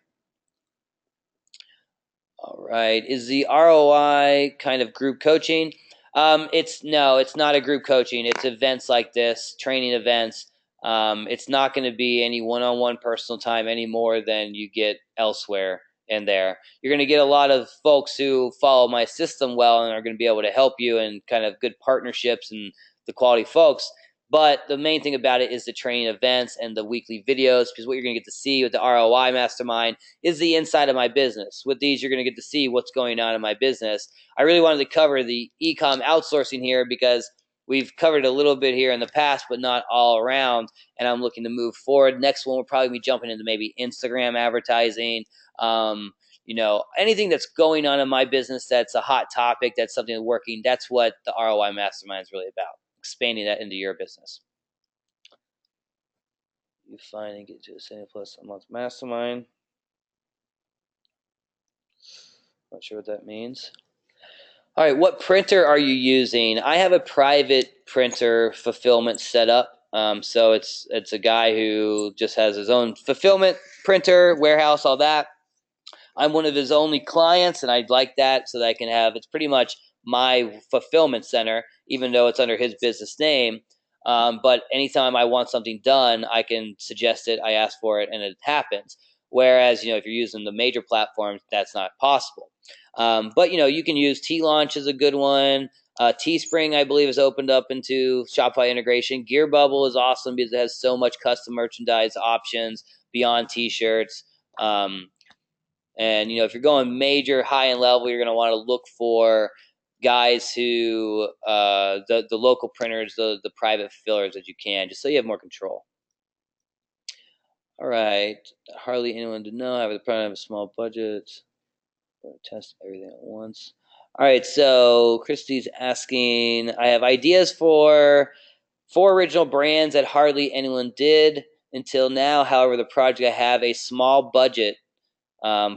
A: All right. Is the ROI kind of group coaching? It's not a group coaching. It's events like this, training events. It's not going to be any one-on-one personal time any more than you get elsewhere. in there. You're going to get a lot of folks who follow my system well and are going to be able to help you and kind of good partnerships and the quality folks. But the main thing about it is the training events and the weekly videos, because what you're going to get to see with the ROI Mastermind is the inside of my business. With these, you're going to get to see what's going on in my business. I really wanted to cover the e-com outsourcing here because we've covered a little bit here in the past, but not all around, and I'm looking to move forward. Next one will probably be jumping into maybe Instagram advertising, anything that's going on in my business that's a hot topic, that's something that's working. That's what the ROI Mastermind is really about, expanding that into your business. You find and get to a 70 plus a month mastermind. Not sure what that means. All right, what printer are you using? I have a private printer fulfillment set up. So it's a guy who just has his own fulfillment printer, warehouse, all that. I'm one of his only clients, and I'd like that so that I can have, it's pretty much my fulfillment center, even though it's under his business name. But anytime I want something done, I can suggest it, I ask for it, and it happens. Whereas, if you're using the major platforms, that's not possible. But, you can use T-Launch is a good one. Teespring, I believe, has opened up into Shopify integration. Gear Bubble is awesome because it has so much custom merchandise options beyond T-shirts. And, if you're going major high-end level, you're going to want to look for guys who, the local printers, the private fillers that you can, just so you have more control. All right. Hardly anyone to know. I probably have a small budget. Test everything at once. All right. So Christy's asking, I have ideas for 4 original brands that hardly anyone did until now. However, the project I have a small budget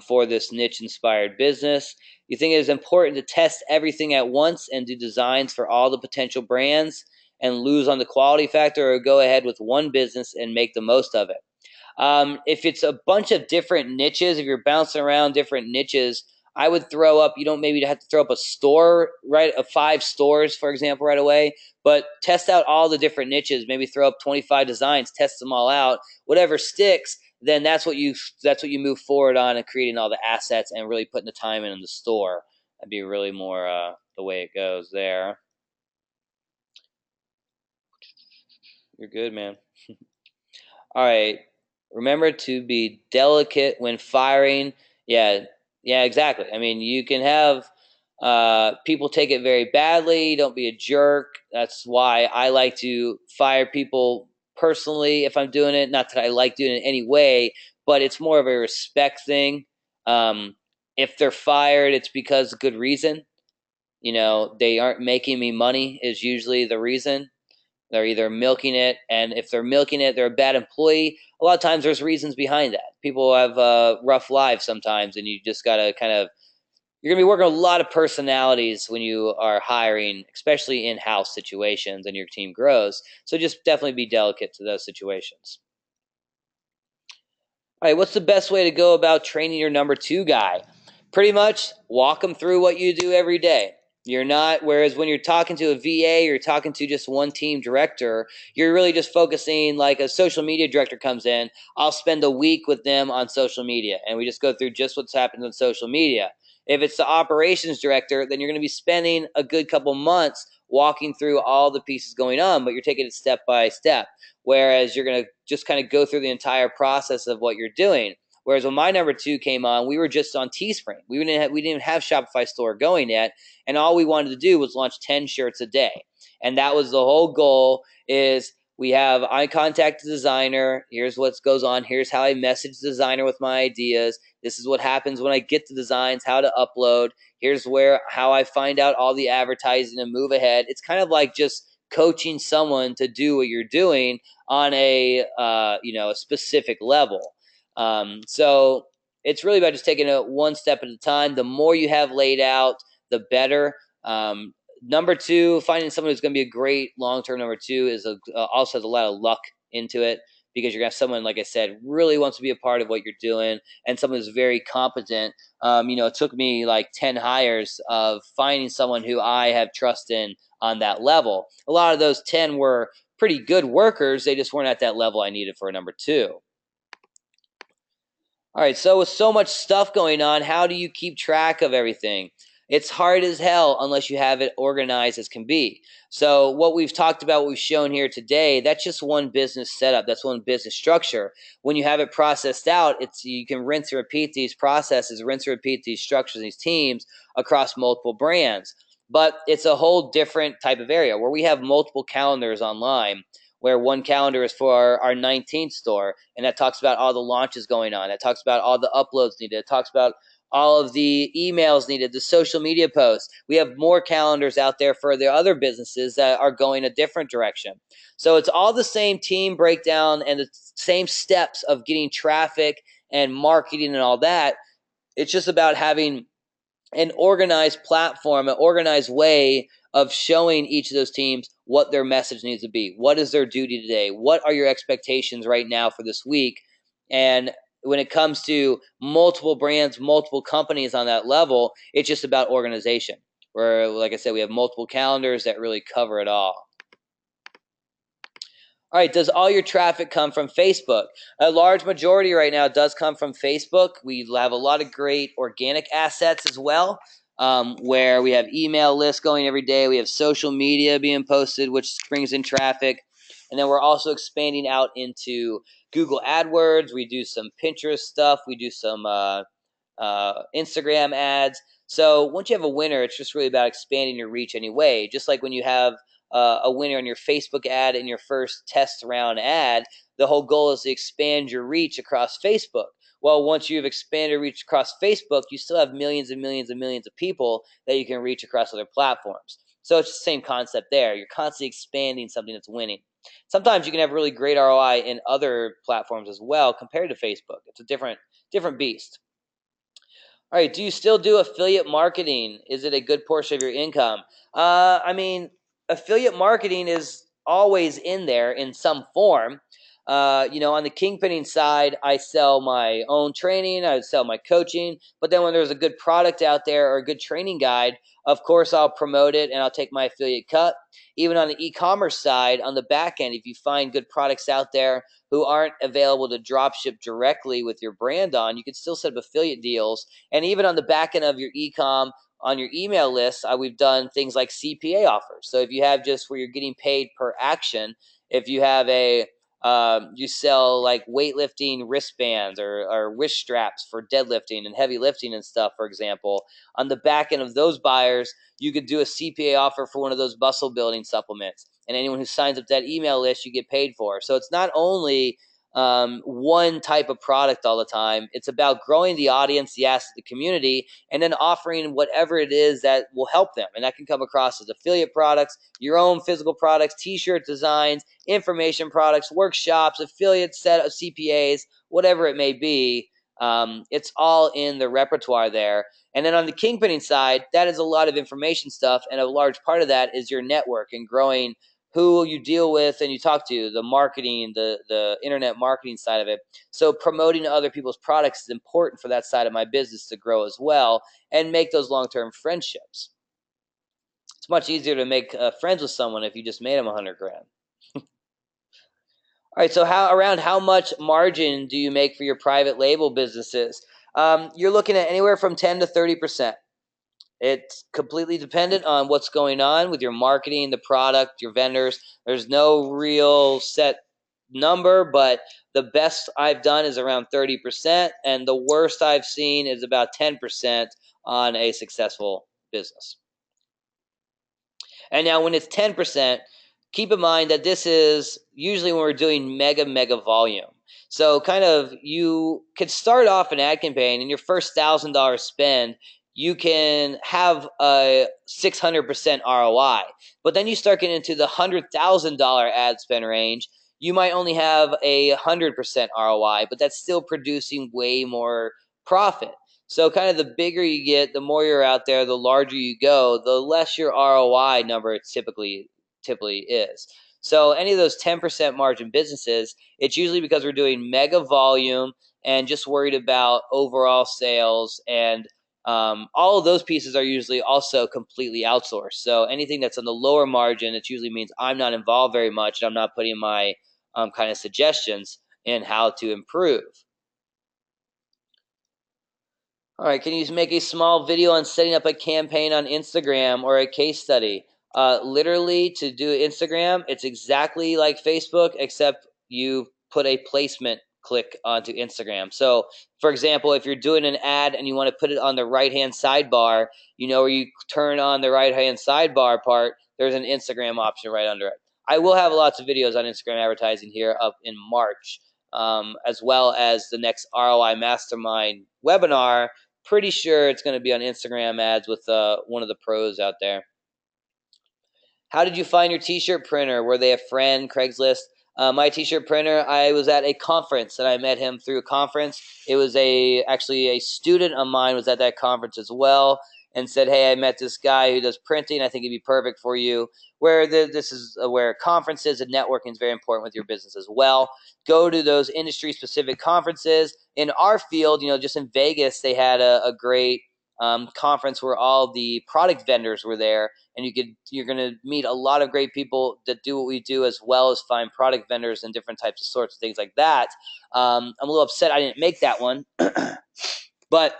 A: for this niche-inspired business. You think it is important to test everything at once and do designs for all the potential brands and lose on the quality factor, or go ahead with one business and make the most of it? If it's a bunch of different niches, if you're bouncing around different niches, I would throw up, you don't maybe have to throw up a store, right? 5 stores, for example, right away, but test out all the different niches, maybe throw up 25 designs, test them all out, whatever sticks, then that's what you move forward on, and creating all the assets and really putting the time in the store. That'd be really more the way it goes there. You're good, man. All right. Remember to be delicate when firing. Yeah, exactly. I mean, you can have people take it very badly. Don't be a jerk. That's why I like to fire people personally if I'm doing it. Not that I like doing it anyway, but it's more of a respect thing. If they're fired, it's because of good reason. They aren't making me money is usually the reason. They're either milking it, and if they're milking it, they're a bad employee. A lot of times there's reasons behind that. People have rough lives sometimes, and you just got to you're going to be working with a lot of personalities when you are hiring, especially in-house situations and your team grows. So just definitely be delicate to those situations. All right, what's the best way to go about training your number 2 guy? Pretty much walk them through what you do every day. Whereas when you're talking to a VA, you're talking to just one team director, you're really just focusing, like a social media director comes in, I'll spend a week with them on social media, and we just go through just what's happened on social media. If it's the operations director, then you're going to be spending a good couple months walking through all the pieces going on, but you're taking it step by step. Whereas you're going to just kind of go through the entire process of what you're doing. Whereas when my number 2 came on, we were just on Teespring. We didn't even have Shopify store going yet, and all we wanted to do was launch 10 shirts a day. And that was the whole goal. Is I contact the designer. Here's what goes on. Here's how I message the designer with my ideas. This is what happens when I get the designs, how to upload. Here's how I find out all the advertising and move ahead. It's kind of like just coaching someone to do what you're doing on a specific level. So it's really about just taking it one step at a time. The more you have laid out, the better. Number 2, finding someone who's going to be a great long-term number 2 is also has a lot of luck into it, because you're going to have someone, like I said, really wants to be a part of what you're doing, and someone who's very competent. It took me like 10 hires of finding someone who I have trust in on that level. A lot of those 10 were pretty good workers. They just weren't at that level I needed for a number 2. All right, so with so much stuff going on, how do you keep track of everything? It's hard as hell unless you have it organized as can be. So what we've talked about, what we've shown here today, that's just one business setup. That's one business structure. When you have it processed out, you can rinse and repeat these processes, rinse and repeat these structures, these teams across multiple brands. But it's a whole different type of area where we have multiple calendars online, where one calendar is for our 19th store, and that talks about all the launches going on. That talks about all the uploads needed. It talks about all of the emails needed, the social media posts. We have more calendars out there for the other businesses that are going a different direction. So it's all the same team breakdown and the same steps of getting traffic and marketing and all that. It's just about having an organized platform, an organized way of showing each of those teams what their message needs to be. What is their duty today? What are your expectations right now for this week? And when it comes to multiple brands, multiple companies on that level, it's just about organization. Where, like I said, we have multiple calendars that really cover it all. All right, does all your traffic come from Facebook? A large majority right now does come from Facebook. We have a lot of great organic assets as well, where we have email lists going every day. We have social media being posted, which brings in traffic. And then we're also expanding out into Google AdWords. We do some Pinterest stuff. We do some Instagram ads. So once you have a winner, it's just really about expanding your reach anyway. Just like when you have a winner on your Facebook ad in your first test round ad, the whole goal is to expand your reach across Facebook. Well, once you've expanded reach across Facebook, you still have millions and millions and millions of people that you can reach across other platforms. So it's the same concept there. You're constantly expanding something that's winning. Sometimes you can have really great ROI in other platforms as well compared to Facebook. It's a different beast. All right. Do you still do affiliate marketing? Is it a good portion of your income? I mean, affiliate marketing is always in there in some form. On the Kingpinning side, I sell my own training, I sell my coaching, but then when there's a good product out there or a good training guide, of course, I'll promote it and I'll take my affiliate cut. Even on the e-commerce side, on the back end, if you find good products out there who aren't available to drop ship directly with your brand on, you can still set up affiliate deals. And even on the back end of your e-com, on your email list, we've done things like CPA offers. So if you have just where you're getting paid per action, if you have you sell like weightlifting wristbands or wrist straps for deadlifting and heavy lifting and stuff, for example, on the back end of those buyers, you could do a CPA offer for one of those muscle building supplements. And anyone who signs up to that email list, you get paid for. So it's not only one type of product all the time. It's about growing the audience, the asset, the community, and then offering whatever it is that will help them. And that can come across as affiliate products, your own physical products, t-shirt designs, information products, workshops, affiliate set of CPAs, whatever it may be. It's all in the repertoire there. And then on the Kingpinning side, that is a lot of information stuff. And a large part of that is your network and growing who you deal with and you talk to, the marketing, the internet marketing side of it. So promoting other people's products is important for that side of my business to grow as well and make those long-term friendships. It's much easier to make friends with someone if you just made them 100 grand. All right, so around how much margin do you make for your private label businesses? You're looking at anywhere from 10 to 30%. It's completely dependent on what's going on with your marketing, the product, your vendors. There's no real set number, but the best I've done is around 30%, and the worst I've seen is about 10% on a successful business. And now when it's 10%, keep in mind that this is usually when we're doing mega volume. So kind of you could start off an ad campaign and your first $1,000 spend, you can have a 600% ROI. But then you start getting into the $100,000 ad spend range, you might only have a 100% ROI, but that's still producing way more profit. So kind of the bigger you get, the more you're out there, the larger you go, the less your ROI number typically is. So any of those 10% margin businesses, it's usually because we're doing mega volume and just worried about overall sales, and all of those pieces are usually also completely outsourced. So anything that's on the lower margin, it usually means I'm not involved very much and I'm not putting my kind of suggestions in how to improve. All right, can you make a small video on setting up a campaign on Instagram or a case study? Literally, to do Instagram, it's exactly like Facebook, except you put a placement click onto Instagram. So, for example, if you're doing an ad and you want to put it on the right-hand sidebar, where you turn on the right-hand sidebar part, there's an Instagram option right under it. I will have lots of videos on Instagram advertising here up in March, as well as the next ROI Mastermind webinar. Pretty sure it's going to be on Instagram ads with one of the pros out there. How did you find your t-shirt printer? Were they a friend, Craigslist? My t-shirt printer, I was at a conference and I met him through a conference. It was actually a student of mine was at that conference as well and said, hey, I met this guy who does printing. I think he'd be perfect for you. This is where conferences and networking is very important with your business as well. Go to those industry-specific conferences. In our field, just in Vegas, they had a great conference where all the product vendors were there, and you're going to meet a lot of great people that do what we do, as well as find product vendors and different types of sorts of things like that. I'm a little upset I didn't make that one, but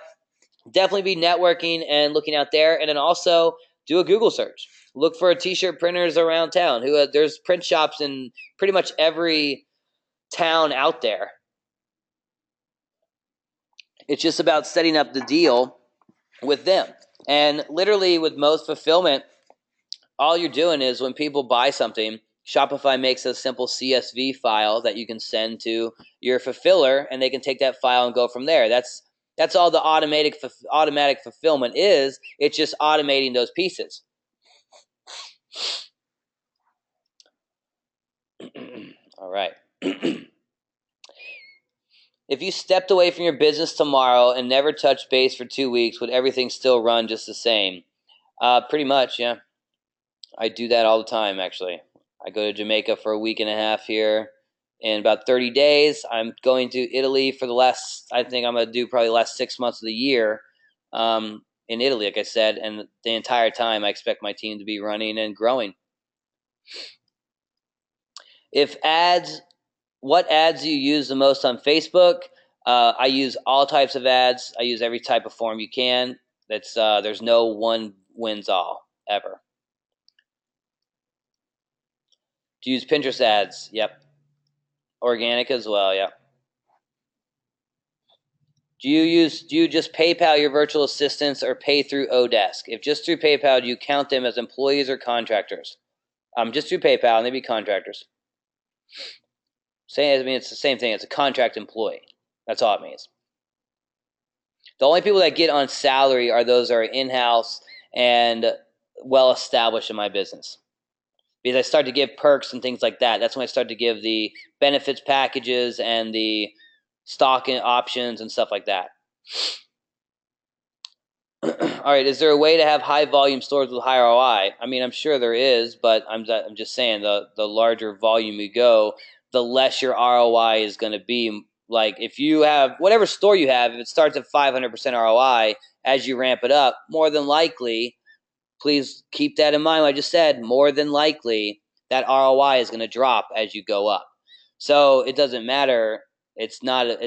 A: definitely be networking and looking out there, and then also do a Google search. Look for t-shirt printers around town. There's print shops in pretty much every town out there. It's just about setting up the deal with them. And literally with most fulfillment, all you're doing is when people buy something, Shopify makes a simple CSV file that you can send to your fulfiller, and they can take that file and go from there. That's all the automatic fulfillment is. It's just automating those pieces. All right. If you stepped away from your business tomorrow and never touched base for 2 weeks, would everything still run just the same? Pretty much, yeah. I do that all the time, actually. I go to Jamaica for a week and a half here in about 30 days. I'm going to Italy for I think I'm going to do probably the last 6 months of the year in Italy, like I said, and the entire time I expect my team to be running and growing. What ads do you use the most on Facebook? I use all types of ads. I use every type of form you can. There's no one wins all, ever. Do you use Pinterest ads? Yep. Organic as well, yep. Do you just PayPal your virtual assistants or pay through Odesk? If just through PayPal, do you count them as employees or contractors? Just through PayPal, and they'd be contractors. It's the same thing. It's a contract employee. That's all it means. The only people that get on salary are those that are in-house and well-established in my business. Because I start to give perks and things like that. That's when I start to give the benefits packages and the stock options and stuff like that. All right, is there a way to have high volume stores with high ROI? I mean, I'm sure there is, but I'm just saying the larger volume you go, the less your ROI is going to be. Like if you have whatever store you have, if it starts at 500% ROI, as you ramp it up, more than likely, please keep that in mind. What I just said, more than likely, that ROI is going to drop as you go up. So it doesn't matter. It's about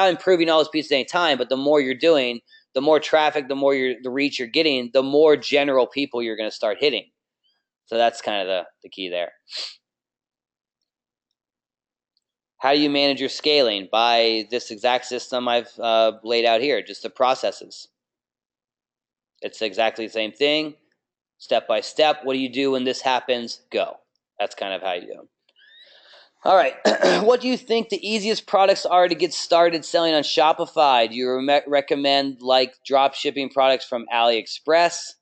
A: improving all those pieces at any time. But the more you're doing, the more traffic, the more the reach you're getting, the more general people you're going to start hitting. So that's kind of the key there. How do you manage your scaling? By this exact system I've laid out here, just the processes. It's exactly the same thing, step by step. What do you do when this happens? Go. That's kind of how you do it. All right. What do you think the easiest products are to get started selling on Shopify? Do you recommend like drop shipping products from AliExpress?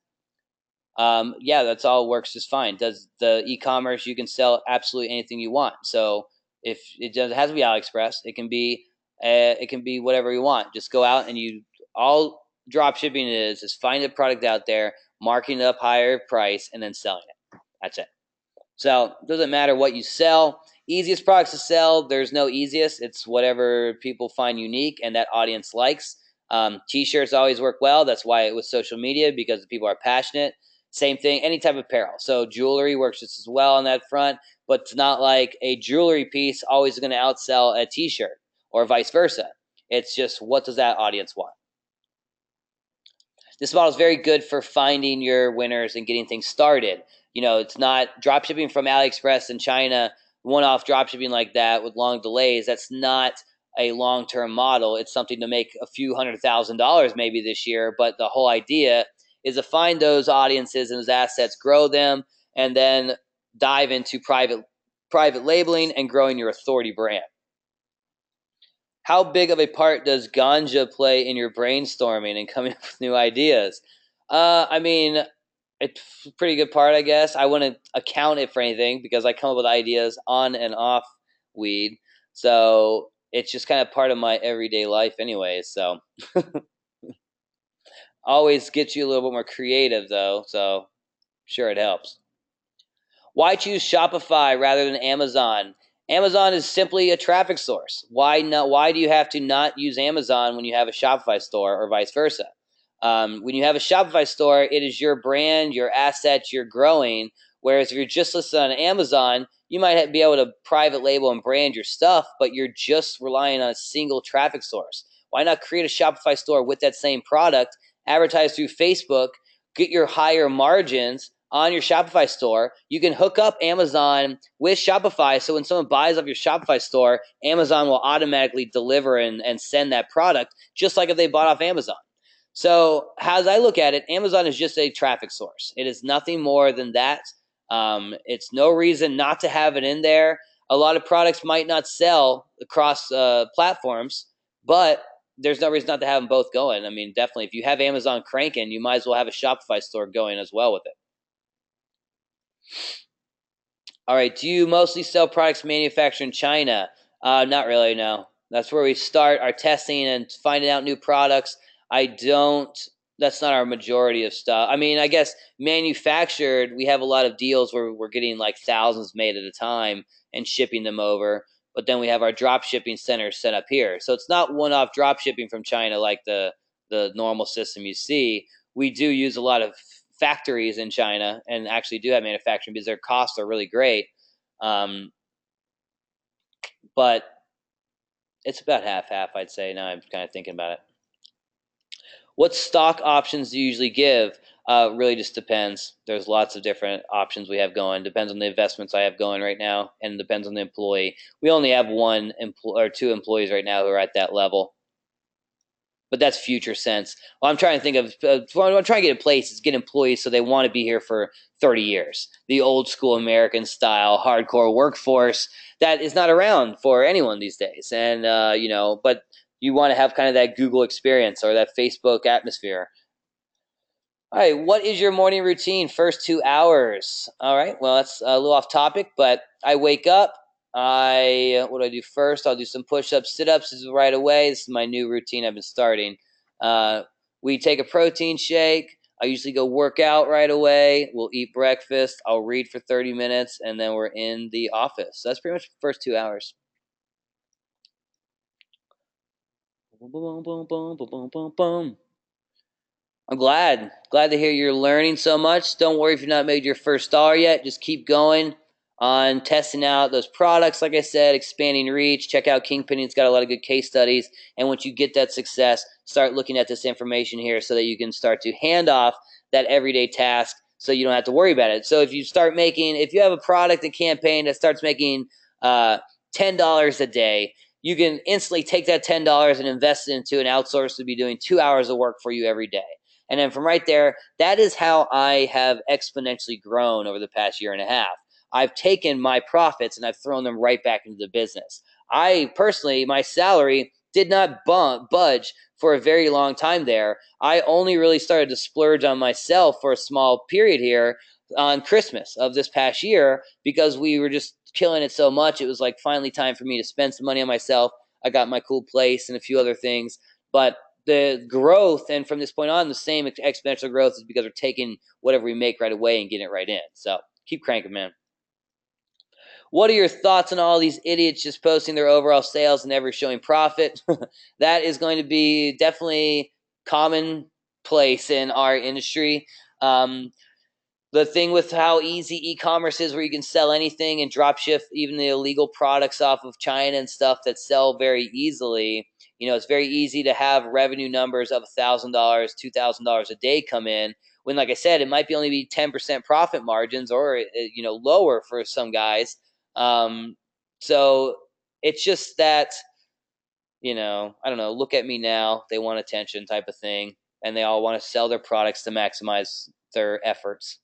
A: Yeah, that's all works just fine. Does the e-commerce, you can sell absolutely anything you want. So if it has to be AliExpress, it can be whatever you want. Just go out and all drop shipping is find a product out there, marking it up higher price, and then selling it. That's it. So it doesn't matter what you sell. Easiest products to sell, there's no easiest. It's whatever people find unique and that audience likes. T-shirts always work well. That's why with social media, because people are passionate. Same thing, any type of apparel. So jewelry works just as well on that front, but it's not like a jewelry piece always going to outsell a T-shirt or vice versa. It's just, what does that audience want? This model is very good for finding your winners and getting things started. It's not drop shipping from AliExpress in China, one-off drop shipping like that with long delays. That's not a long-term model. It's something to make a few $100,000 maybe this year, but the whole idea is to find those audiences and those assets, grow them, and then dive into private labeling and growing your authority brand. How big of a part does ganja play in your brainstorming and coming up with new ideas? I mean, it's a pretty good part, I guess. I wouldn't account it for anything because I come up with ideas on and off weed. So it's just kind of part of my everyday life anyway. So always gets you a little bit more creative though. So sure, it helps. Why choose Shopify rather than Amazon? Amazon is simply a traffic source. Why not? Why do you have to not use Amazon when you have a Shopify store, or vice versa? When you have a Shopify store, it is your brand, your assets, you're growing. Whereas if you're just listed on Amazon, you might be able to private label and brand your stuff, but you're just relying on a single traffic source. Why not create a Shopify store with that same product, advertise through Facebook, get your higher margins on your Shopify store? You can hook up Amazon with Shopify, so when someone buys off your Shopify store, Amazon will automatically deliver and send that product, just like if they bought off Amazon. So as I look at it, Amazon is just a traffic source. It is nothing more than that. It's no reason not to have it in there. A lot of products might not sell across platforms, but there's no reason not to have them both going. I mean, definitely, if you have Amazon cranking, you might as well have a Shopify store going as well with it. All right, do you mostly sell products manufactured in China? Not really, no. That's where we start our testing and finding out new products. That's not our majority of stuff. I mean, I guess manufactured, we have a lot of deals where we're getting like thousands made at a time and shipping them over. But then we have our drop shipping centers set up here. So it's not one-off drop shipping from China like the normal system you see. We do use a lot of factories in China and actually do have manufacturing because their costs are really great. But it's about half-half, I'd say. Now I'm kind of thinking about it. What stock options do you usually give? Really just depends. There's lots of different options we have going. Depends on the investments I have going right now, and depends on the employee. We only have or two employees right now who are at that level. But that's future sense. Well, I'm trying to think of what I'm trying to get in place is get employees so they want to be here for 30 years. The old school American style hardcore workforce that is not around for anyone these days. And but you want to have kind of that Google experience or that Facebook atmosphere. All right, what is your morning routine? First 2 hours. All right, well, that's a little off topic, but I wake up. What do I do first? I'll do some push-ups, sit-ups right away. This is my new routine I've been starting. We take a protein shake. I usually go work out right away. We'll eat breakfast. I'll read for 30 minutes, and then we're in the office. So that's pretty much the first 2 hours. Boom, boom, boom, boom, boom, boom, boom, boom. I'm glad to hear you're learning so much. Don't worry if you've not made your first dollar yet. Just keep going on testing out those products. Like I said, expanding reach. Check out Kingpinning. It's got a lot of good case studies. And once you get that success, start looking at this information here so that you can start to hand off that everyday task so you don't have to worry about it. So if you have a product and campaign that starts making $10 a day, you can instantly take that $10 and invest it into an outsource to be doing 2 hours of work for you every day. And then from right there, that is how I have exponentially grown over the past year and a half. I've taken my profits and I've thrown them right back into the business. I personally, my salary did not budge for a very long time there. I only really started to splurge on myself for a small period here on Christmas of this past year because we were just killing it so much. It was like finally time for me to spend some money on myself. I got my cool place and a few other things. But the growth, and from this point on, the same exponential growth is because we're taking whatever we make right away and getting it right in. So keep cranking, man. What are your thoughts on all these idiots just posting their overall sales and never showing profit? That is going to be definitely commonplace in our industry. The thing with how easy e-commerce is where you can sell anything and drop ship even the illegal products off of China and stuff that sell very easily, It's very easy to have revenue numbers of $1,000, $2,000 a day come in, when, like I said, it might be only be 10% profit margins, or lower for some guys. So it's just that, I don't know, look at me now, they want attention type of thing, and they all want to sell their products to maximize their efforts.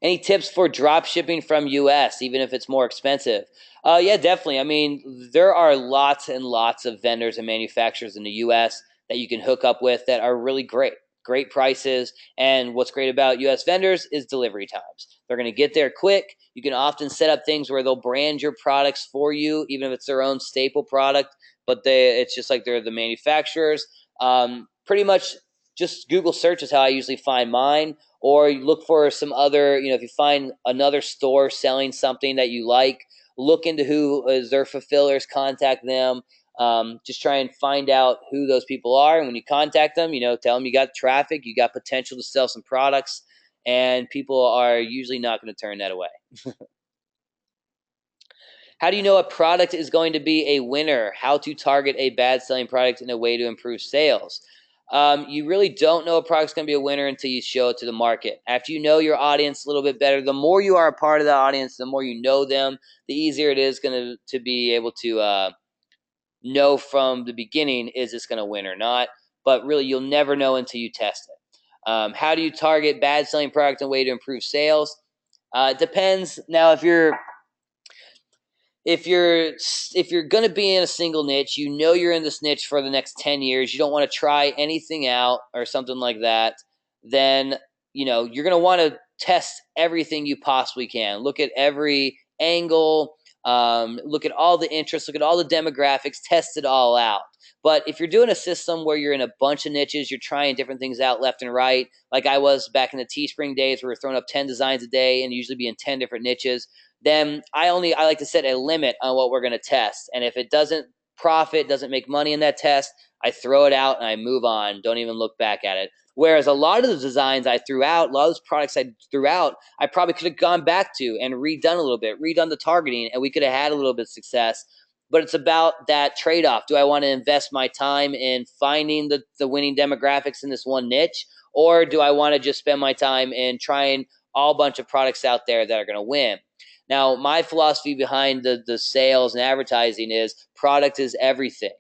A: Any tips for drop shipping from US, even if it's more expensive? Yeah, definitely. I mean, there are lots and lots of vendors and manufacturers in the US that you can hook up with that are really great. Great prices. And what's great about US vendors is delivery times. They're going to get there quick. You can often set up things where they'll brand your products for you, even if it's their own staple product, but it's just like they're the manufacturers. Pretty much just Google search is how I usually find mine, or you look for some other, if you find another store selling something that you like, look into who is their fulfillers, contact them. Just try and find out who those people are. And when you contact them, tell them you got traffic, you got potential to sell some products, and people are usually not going to turn that away. How do you know a product is going to be a winner? How to target a bad selling product in a way to improve sales? You really don't know a product's going to be a winner until you show it to the market. After you know your audience a little bit better, the more you are a part of the audience, the more you know them, the easier it is going to be able to know from the beginning, is this going to win or not? But really, you'll never know until you test it. How do you target bad selling product in a way to improve sales? It depends. Now, if you're going to be in a single niche, you're in this niche for the next 10 years, you don't want to try anything out or something like that, then you're going to want to test everything you possibly can. Look at every angle, look at all the interests, look at all the demographics, test it all out. But if you're doing a system where you're in a bunch of niches, you're trying different things out left and right, like I was back in the Teespring days, where we were throwing up 10 designs a day and usually be in 10 different niches, then I like to set a limit on what we're going to test. And if it doesn't profit, doesn't make money in that test, I throw it out and I move on. Don't even look back at it. Whereas a lot of the designs I threw out, a lot of those products I threw out, I probably could have gone back to and redone a little bit, redone the targeting, and we could have had a little bit of success. But it's about that trade-off. Do I want to invest my time in finding the winning demographics in this one niche, or do I want to just spend my time in trying all bunch of products out there that are going to win? Now, my philosophy behind the sales and advertising is product is everything.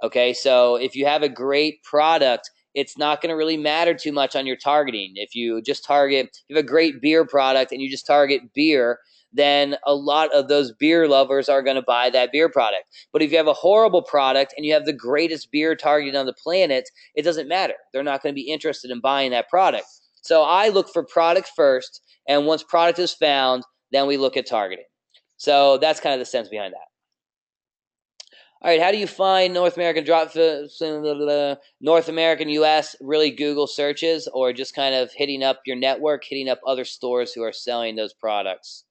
A: Okay, so if you have a great product, it's not going to really matter too much on your targeting. If you have a great beer product and you just target beer, then a lot of those beer lovers are going to buy that beer product. But if you have a horrible product and you have the greatest beer targeted on the planet, it doesn't matter. They're not going to be interested in buying that product. So I look for product first, and once product is found, then we look at targeting. So that's kind of the sense behind that. All right, how do you find North American North American US? Really Google searches, or just kind of hitting up your network, hitting up other stores who are selling those products?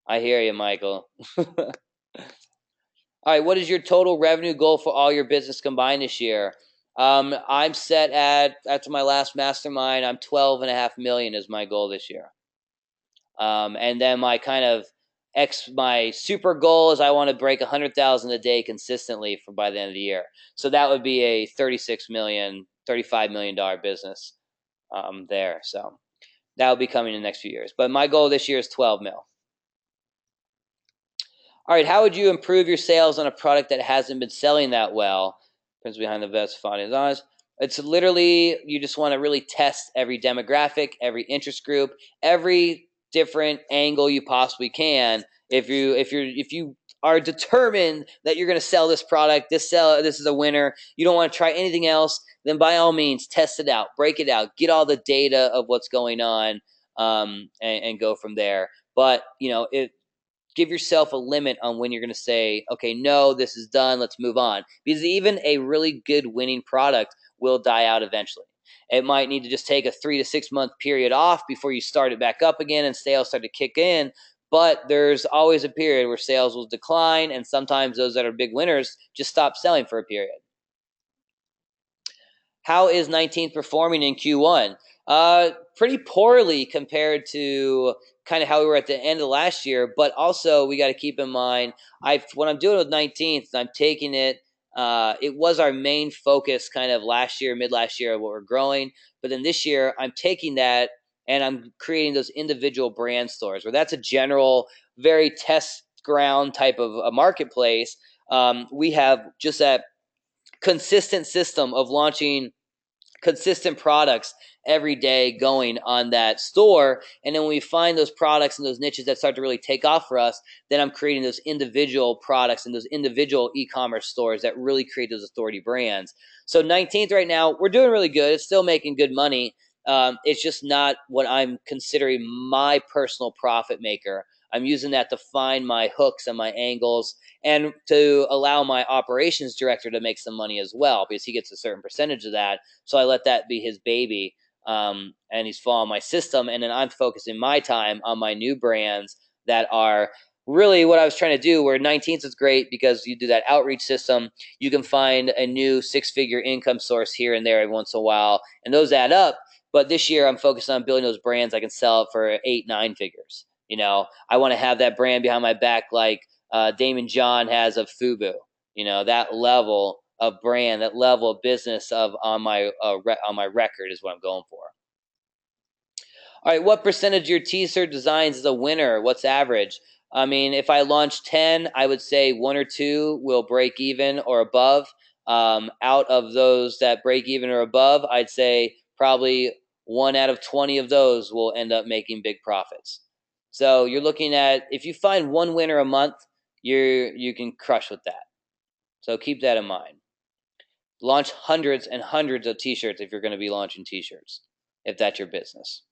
A: I hear you, Michael. All right, what is your total revenue goal for all your business combined this year? I'm set at, after my last mastermind, I'm 12.5 million is my goal this year. And then my my super goal is I want to break 100,000 a day consistently by the end of the year. So that would be a $35 million business there. So that will be coming in the next few years. But my goal this year is 12 mil. All right, how would you improve your sales on a product that hasn't been selling that well? Depends behind the best findings honest. It's literally, you just want to really test every demographic, every interest group, every different angle you possibly can. If you are determined that you're going to sell this product, this is a winner, you don't want to try anything else, then by all means test it out, break it out, get all the data of what's going on, and go from there. But give yourself a limit on when you're going to say, okay, no, this is done, let's move on. Because even a really good winning product will die out eventually. It might need to just take a 3 to 6 month period off before you start it back up again and sales start to kick in. But there's always a period where sales will decline, and sometimes those that are big winners just stop selling for a period. How is 19th performing in Q1? Pretty poorly compared to kind of how we were at the end of last year, but also we got to keep in mind, what I'm doing with 19th, I'm taking it It was our main focus kind of last year, mid last year, of what we're growing. But then this year, I'm taking that and I'm creating those individual brand stores where that's a general, very test ground type of a marketplace. We have just that consistent system of launching consistent products every day going on that store. And then when we find those products and those niches that start to really take off for us, then I'm creating those individual products and those individual e-commerce stores that really create those authority brands. So 19th right now, we're doing really good. It's still making good money. It's just not what I'm considering my personal profit maker. I'm using that to find my hooks and my angles and to allow my operations director to make some money as well, because he gets a certain percentage of that. So I let that be his baby, and he's following my system. And then I'm focusing my time on my new brands that are really what I was trying to do, where 19th is great because you do that outreach system. You can find a new six-figure income source here and there every once in a while, and those add up. But this year I'm focused on building those brands I can sell for 8, 9 figures. I want to have that brand behind my back like Damon John has of Fubu. That level of brand, that level of business on my record is what I'm going for. All right, what percentage of your t-shirt designs is a winner? What's average? I mean, if I launch 10, I would say 1 or 2 will break even or above. Out of those that break even or above, I'd say probably 1 out of 20 of those will end up making big profits. So you're looking at, if you find 1 winner a month, you can crush with that. So keep that in mind. Launch hundreds and hundreds of t-shirts if you're going to be launching t-shirts, if that's your business.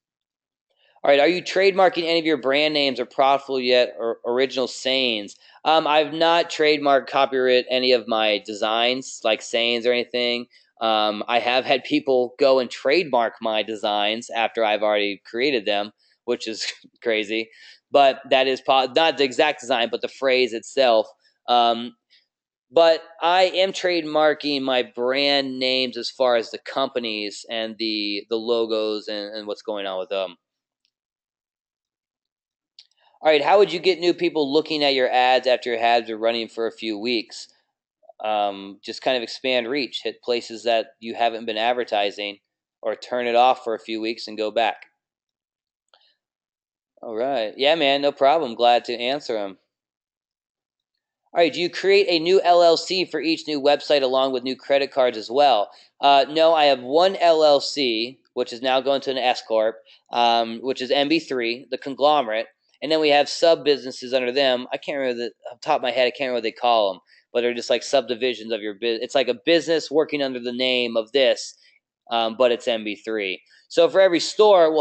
A: All right, are you trademarking any of your brand names or profitable yet or original sayings? I've not trademarked, copyright any of my designs, like sayings or anything. I have had people go and trademark my designs after I've already created them, which is crazy. But that is not the exact design, but the phrase itself. But I am trademarking my brand names as far as the companies and the logos and what's going on with them. All right, how would you get new people looking at your ads after your ads are running for a few weeks? Just kind of expand reach, hit places that you haven't been advertising, or turn it off for a few weeks and go back. All right. Yeah, man, no problem. Glad to answer them. All right, do you create a new LLC for each new website along with new credit cards as well? No, I have one LLC, which is now going to an S Corp, which is MB3, the conglomerate. And then we have sub-businesses under them. I can't remember off the top of my head, I can't remember what they call them, but they're just like subdivisions of your business. It's like a business working under the name of this, but it's MB3. So for every store, we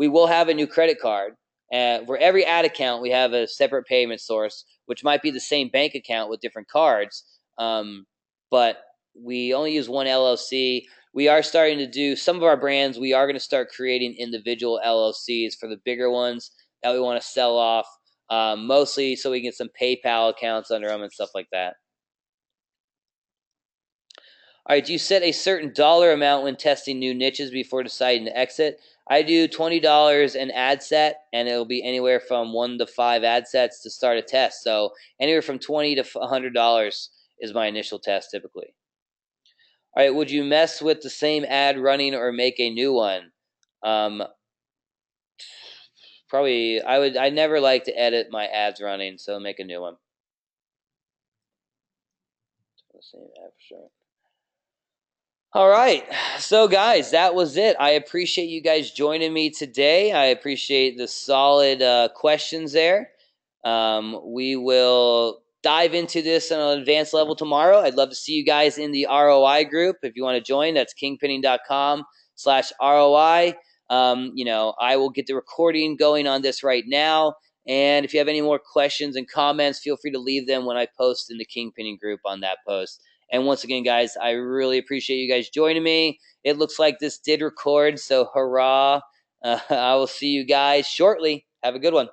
A: will have a new credit card. For every ad account, we have a separate payment source, which might be the same bank account with different cards. But we only use one LLC. We are starting to do some of our brands. We are going to start creating individual LLCs for the bigger ones that we want to sell off, mostly so we can get some PayPal accounts under them and stuff like that. All right, do you set a certain dollar amount when testing new niches before deciding to exit? I do $20 an ad set, and it'll be anywhere from 1 to 5 ad sets to start a test. So anywhere from $20 to $100 is my initial test typically. All right, would you mess with the same ad running or make a new one? Probably, I never like to edit my ads running, so make a new one. The same ad for sure. All right. So, guys, that was it. I appreciate you guys joining me today. I appreciate the solid questions there. We will dive into this on an advanced level tomorrow. I'd love to see you guys in the ROI group. If you want to join, that's kingpinning.com/ROI. I will get the recording going on this right now. And if you have any more questions and comments, feel free to leave them when I post in the Kingpinning group on that post. And once again, guys, I really appreciate you guys joining me. It looks like this did record, so hurrah. I will see you guys shortly. Have a good one.